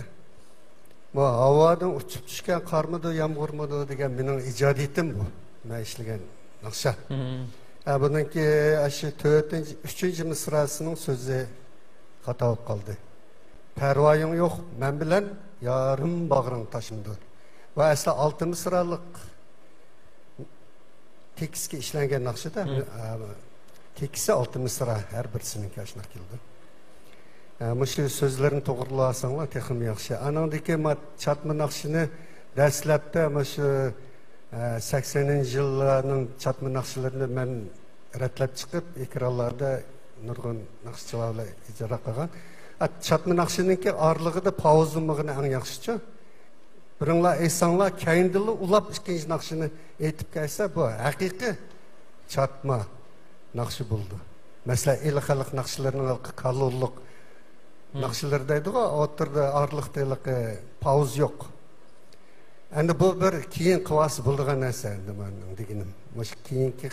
Bu havodan uchib tushgan qarmidi, yomg'irmidi degan mening ijodiyatim bu. Men ishlagan naqsha. Buningki shu 3-chi misrasining so'zi xato bo'lib qoldi. Parvoying yo'q, men bilan yarim bag'ring tashimdi. Va asli 6 misralik tekisga ishlangan naqshada tekisi 6 misra har birisining kashnar keldi. Mushu so'zlarni to'g'rilasanglar texim yaxshi. Anandagi chatma naqshini dastlabda mushu 80-yillarning chatma naqshlarini men ratlab chiqib ekranlarda nurg'un naqshchilarlar ijro qilgan. Chatma naqshiningki orlig'ida pauzumig'ini eng yaxshicha. Biringlar aytsanglar, keyindili ulab ikkinchi naqshini aytib kelsa, bu haqiqiy chatma naqshi bo'ldi. Masalan, el xalq naqshlarining qalonliq naqshlar deydi-ku, o'tirda orliqdagi pauz yo'q. Endi bu bir keyin qivas bo'lgan narsa endi mening deganim. Mush keyingi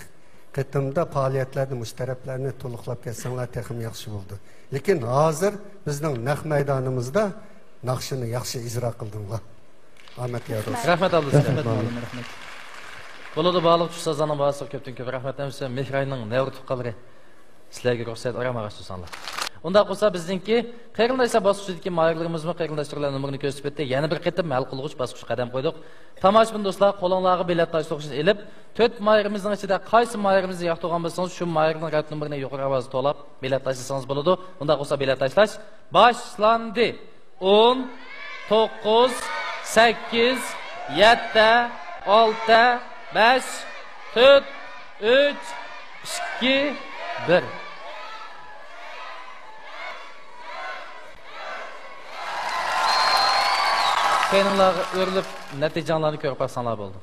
qitimda faoliyatlarni mushtaraflarni to'liqlab kelsanglar texim yaxshi bo'ldi. Lekin hozir bizning naq maydonimizda naqshini yaxshi ijro qildinglar. Ahmet Yavuz.
Rahmat Abdulsizlar. Rahmat. Bo'ladi baliq ustozlarning bahsi ko'pdan ko'p rahmat. Hamsa Mehrayning Navr tuqqalari sizlarga ruxsat aramag'ash tusanlar. Unda qolsa bizningki qarindoshlar bosqichidagi mayirligimizmi qarindoshlar nomerini ko'rsatib etdi. Yana bir qatim hal qilg'uch bosqichga qadam qo'ydik. Tomoshabin do'stlar, qo'linglarga bilet tashliqni elib, 4 mayirimizning ichida qaysi mayirimizni yoqtirgan bo'lsangiz, shu mayirning rad nomerini yuqori ovoz to'lab bilet tashlasangiz bo'ladi. Unda qolsa bilet tashlash boshlandi. 10 9 8 7 6 5 4 3 2 1 Keninglarga o'rilib natijalarni ko'rib olsanglar bo'ldi.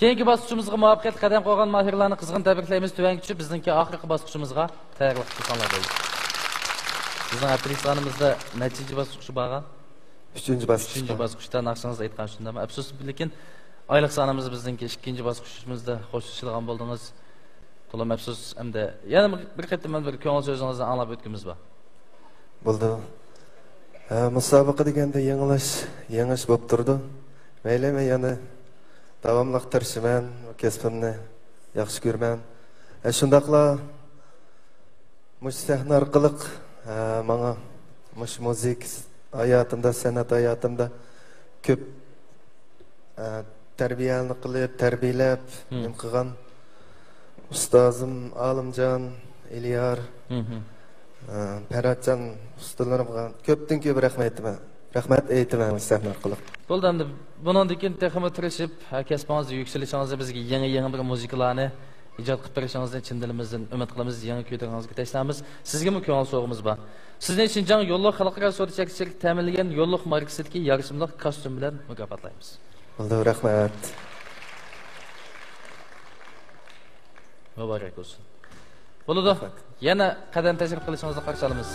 Keyingi bosqichimizga muvaffaqiyat qadam qo'ygan mahirlarni qizg'in tabriklaymiz. Tuvangichi bizningki oxirgi bosqichimizga tayyorlik qilsanglar bo'ldi. Bizning aktrisalarımızda neçinci bosqichi bo'lgan? 3-bosqichda. 3-bosqichda naqshingiz aytgan shundami? Afsus, lekin oylik sanamiz bizningki 2-bosqichimizda qo'shilgan bo'ldingiz. To'liq afsus, hamda yana bir qatim bir ko'ngil so'zingizni anglab o'tganmiz bor.
Bo'ldi. Musobaqa deganda yangish bo'lib turdi. Mayli, men yana davomli tirishiman, kasbimni yaxshi ko'raman. Shundaqla mush sahna orqali menga mush muzik hayotımda, san'at hayotımda ko'p tarbiyani qilib, tarbiyalab, nima qilgan ustozim Olimjon, Elyor, Paratjon ustalarimga ko'pdan ko'p rahmat aytaman sahna orqali.
Bo'ldi, endi bundan keyin texnik tirishib, kasbingizni yukselishingizni bizga yangi bir musiqalarni ijod qilib berishingizni chin dilimizdan umid qilamiz. Yangi kuylaringizga tashlaymiz. Sizga ko'ngil so'g'imiz bor. Sizni Shinjang yo'lliq xalqaro so'da chekchilik ta'minlagan yo'lliq markasidagi yarishimliq kostyum bilan mukofotlaymiz.
Bo'ldi, rahmat.
Muborak bo'lsin. Bo'ldi. Yana qadam tashrif qilishingizni qarshi olamiz.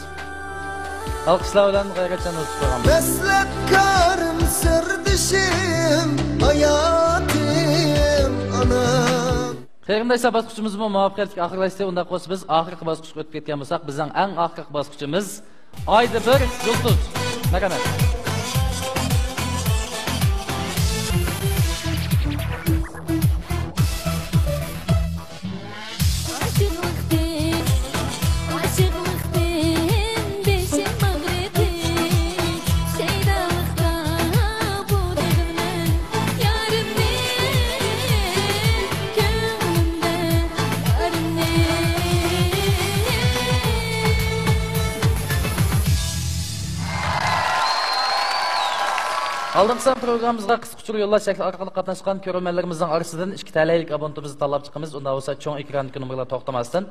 Alqishlar bilan g'ayratchan o'tib qo'yamiz.
Meslekkarım, sırdışım, hayatım, anam.
Qarindoshlar bosqichimizni muvaffaqiyatli oxirlashdi. Unda qo'shib biz oxirgi bosqichga o'tib ketgan bo'lsak, bizning eng oxirgi bosqichimiz oyda bir yulduz. Marhamat. Aldığımızdan programımızda qısqacha yo'llash shakli orqali qatnashgan ko'ruvmanlarimizning orasidan 2 talaylik abonentimizni tanlab chiqamiz. Unda bo'lsa cho'ng ekrandagi nomerlar to'xtamasdan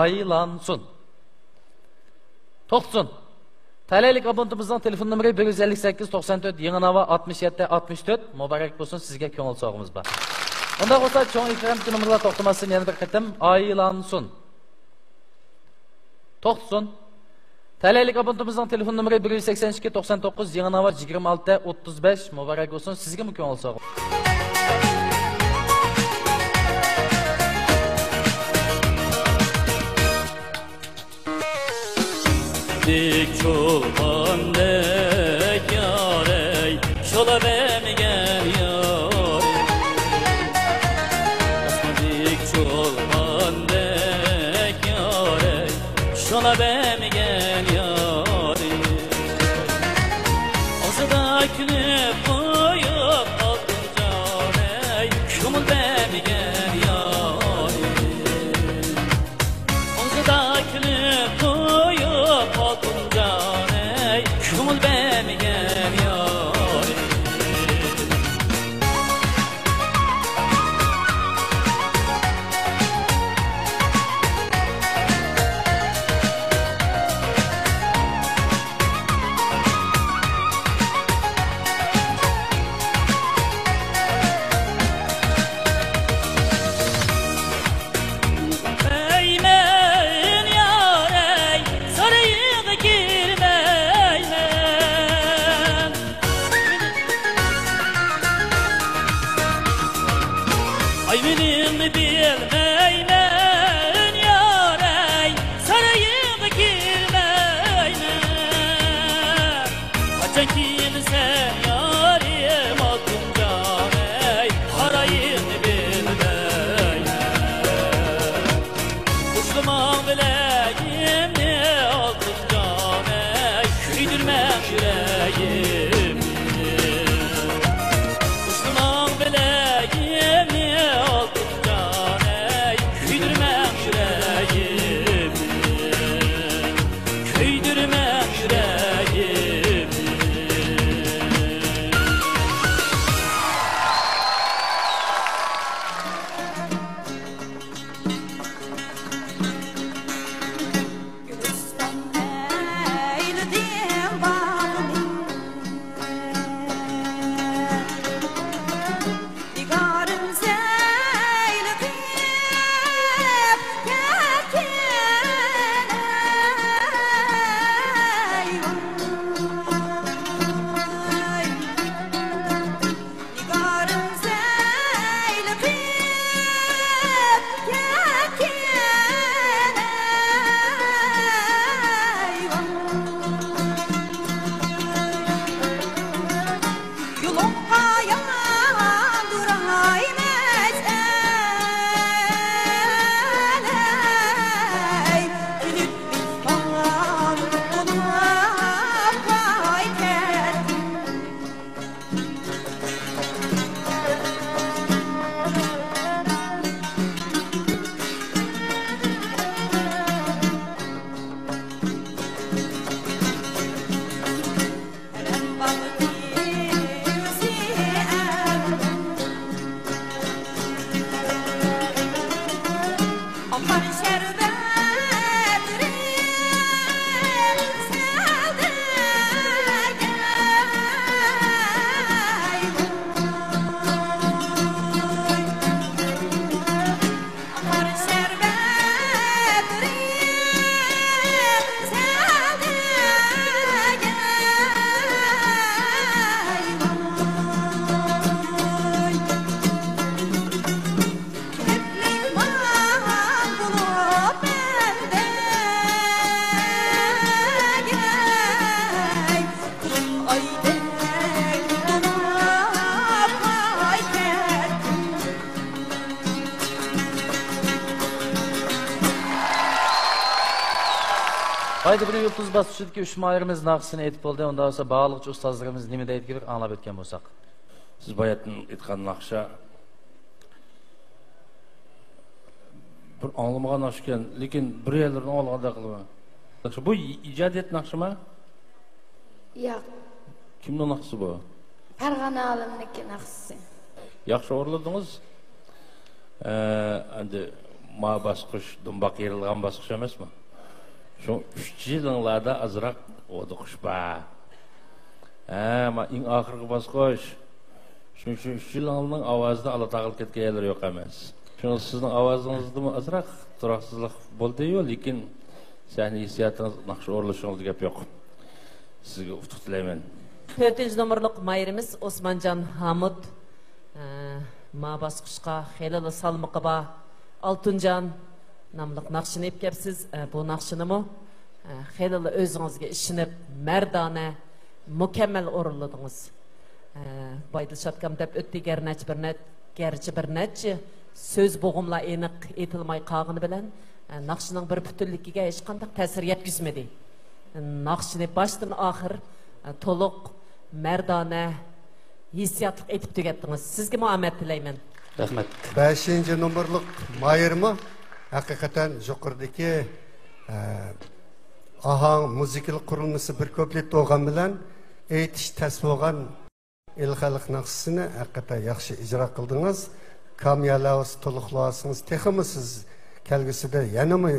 aylansin. To'xtsin. Talaylik abonentimizning telefon nomeri 158 94 Yanginava 67 64. Muborak bo'lsin, sizga ko'ngil so'g'imiz bor. Unda bo'lsa cho'ng ekrandagi nomerlar to'xtamasdan yana bir qatim aylansin. To'xtsin. Talaylik abonentimizning telefon nomeri 182 99 Yanginava 26 35. Muborak bo'lsin, sizga ko'ngil so'g'im.
Dik çolpandek yarey, şola bemigen yarey. Dik çolpandek yarey, şola bemigen yarey. Ağzıda külüp koyup altın caney, şumul bemigen yarey. Ağzıda külüp koyup altın caney, şumul bemigen yarey. Eymen yarey, sarayına girmeymen. Ay benim bilmeymen yarey, sarayına girmeymen. Kaçan kimsen yarim altın caney, harayını bilmeymen. Kuşluman bile
Haydi bir yıldız basışıdaki 3 mayırımız naqsını etip oldu. Ondan sonra bağlıqçı ustazlarımız nime deydi gibi anlap etken bolsak.
Siz bayatın etkan naqşa bir anlamagan naqş ekan, lekin bir yerlerden olganda qilma. Bu ijodiyat naqshi mi?
Yo'q.
Kimning naqshi bu?
Farg'ona olimniki naqsi.
Yaxshi o'rladingiz. Endi ma basqish, dumboq yerilgan basqish emasmi? Şu 3 yıllarda azraq o'qish ba. Ma eng oxirgi basqish. Shuning uchun 3 yilning ovozida alatag'il ketgan yerlar yo'q emas. Shuning sizning ovozingizda azraq turaqsizlik bo'ldi-yu, lekin sahna hissiyotingiz naqsh o'rlashingizga gap yo'q. Sizga utuq tilayman.
4-numurluq mayrimiz Osmanjon Hamud ma basqishqa xeyli salmaqi ba. Altıncan namlıq naqshini ep kepsiz. Bu naqshinimi xeyli o'zingizga ishinib, mardona, mukammal o'rinladingiz. Baydilshatkam deb o'tdi gerçi bir necha söz bo'g'imlar aniq etilmay qolgani bilan naqshining bir butunligiga hech qanday ta'sir yetkazmadi. Naqshini boshdan oxir to'liq mardona hissiyotli etib tugatdingiz. Sizga muomad tilayman.
Rahmat.
5-numurluq mayırma hakikaten yuqoridagi ahang muzikal qurilmasi bir ko'plik bo'lgan bilan aytish tasvib bo'lgan ilxaliq naqsini hakikaten yaxshi ijro qildingiz. Kamyalavsiz, to'liqlasangiz, texmi siz kelgusida yanami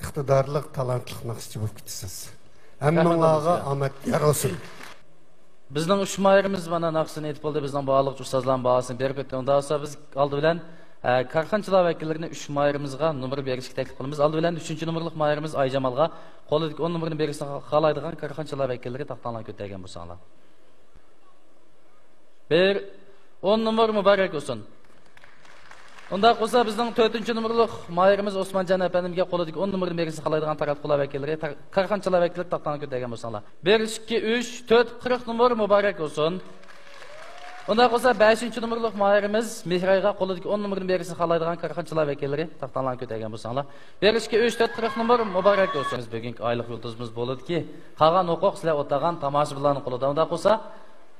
iqtidorli, talantli naqshchi bo'lib ketasiz. Hammangizga omad yor olsun.
Bizning 3 mayırimiz mana naqsini etib oldi. Bizning bağlıqçı ustazlarning bahosini berib ketgan. Ondan sonra biz oldi bilan karxanchilar vakillerini 3 mayırımızga numar berishga taklif qilamiz. Oldi bilan 3-numurluq mayırimiz Ayjamalga qo'lidagi 10 numarni berishni xohlaydigan karxanchilar vakillari taqtanlarga ko'targan bo'lsanglar. Bir 10 numar muborak olsun. Onda qo'sa bizning 4-numurluq mayırimiz Osmanjon efendimga qo'lidagi 10 numarni berishni xohlaydigan taraflar vakillari karxanchilar vakillari taqtanlarga ko'targan bo'lsanglar. 1 2 3 4 40 numar muborak olsun. Onda qo'sa 5-numurluq mayırimiz Mehrayga qo'lidagi 10 numarni berishni xohlaydigan karxanchilar vakillari taqtanlarga ko'targan bo'lsanglar. 1 2 3 4 40 numar muborak olsun. Bugungi oylik yulduzimiz bo'ladiki, qolgan huquq sizlar o'tagan tomoshabinlarning qo'lida. Onda qo'sa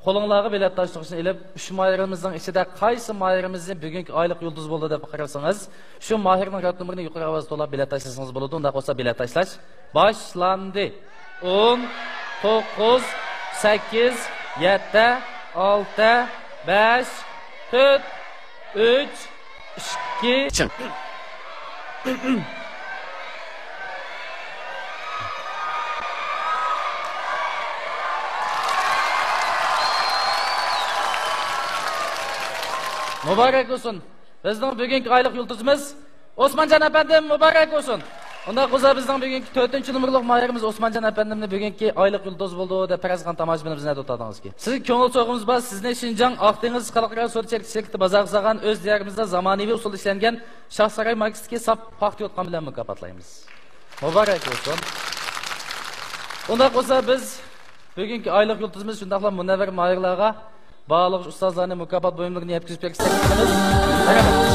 qo'lingizga bilet tashlashni ilib 3 mayırımızın ichida qaysi mayırımızın bugungi oylik yulduz bo'ldi deb qarasangiz, shu mayırning raqamini yuqori ovoz to'lab bilet tashlasangiz bo'ladi. Unda qo'sa bilet tashlash boshlandi. 10 9 8 7 6 5 4 3 2 Mübarek olsun. Bizning bugungi oylik yulduzimiz Osmanjon efendim mübarek olsun. Unda qo'za bizning bugungi 4-numurluq mayırimiz Osmanjon efendimni bugungi oylik yulduz bo'ldi deb farazgan tomoshabinimiz bizni o'tadingiz ki. Siz ko'ngil so'g'imiz bor, sizni Shinjang Aqdengiz xalqaro so'rchilik shirkati bazarlagan o'z diyorimizda zamonaviy usul ishlangan Shohsaroy Market'dagi saf paxta yotgan bilan mukofotlaymiz. Mübarek olsun. Unda qo'za biz bugungi oylik yulduzimiz shundaqla munavvar mayırlarga bağlıq ustazlarına mükafat bölümlerini yetkizip bermek istedik.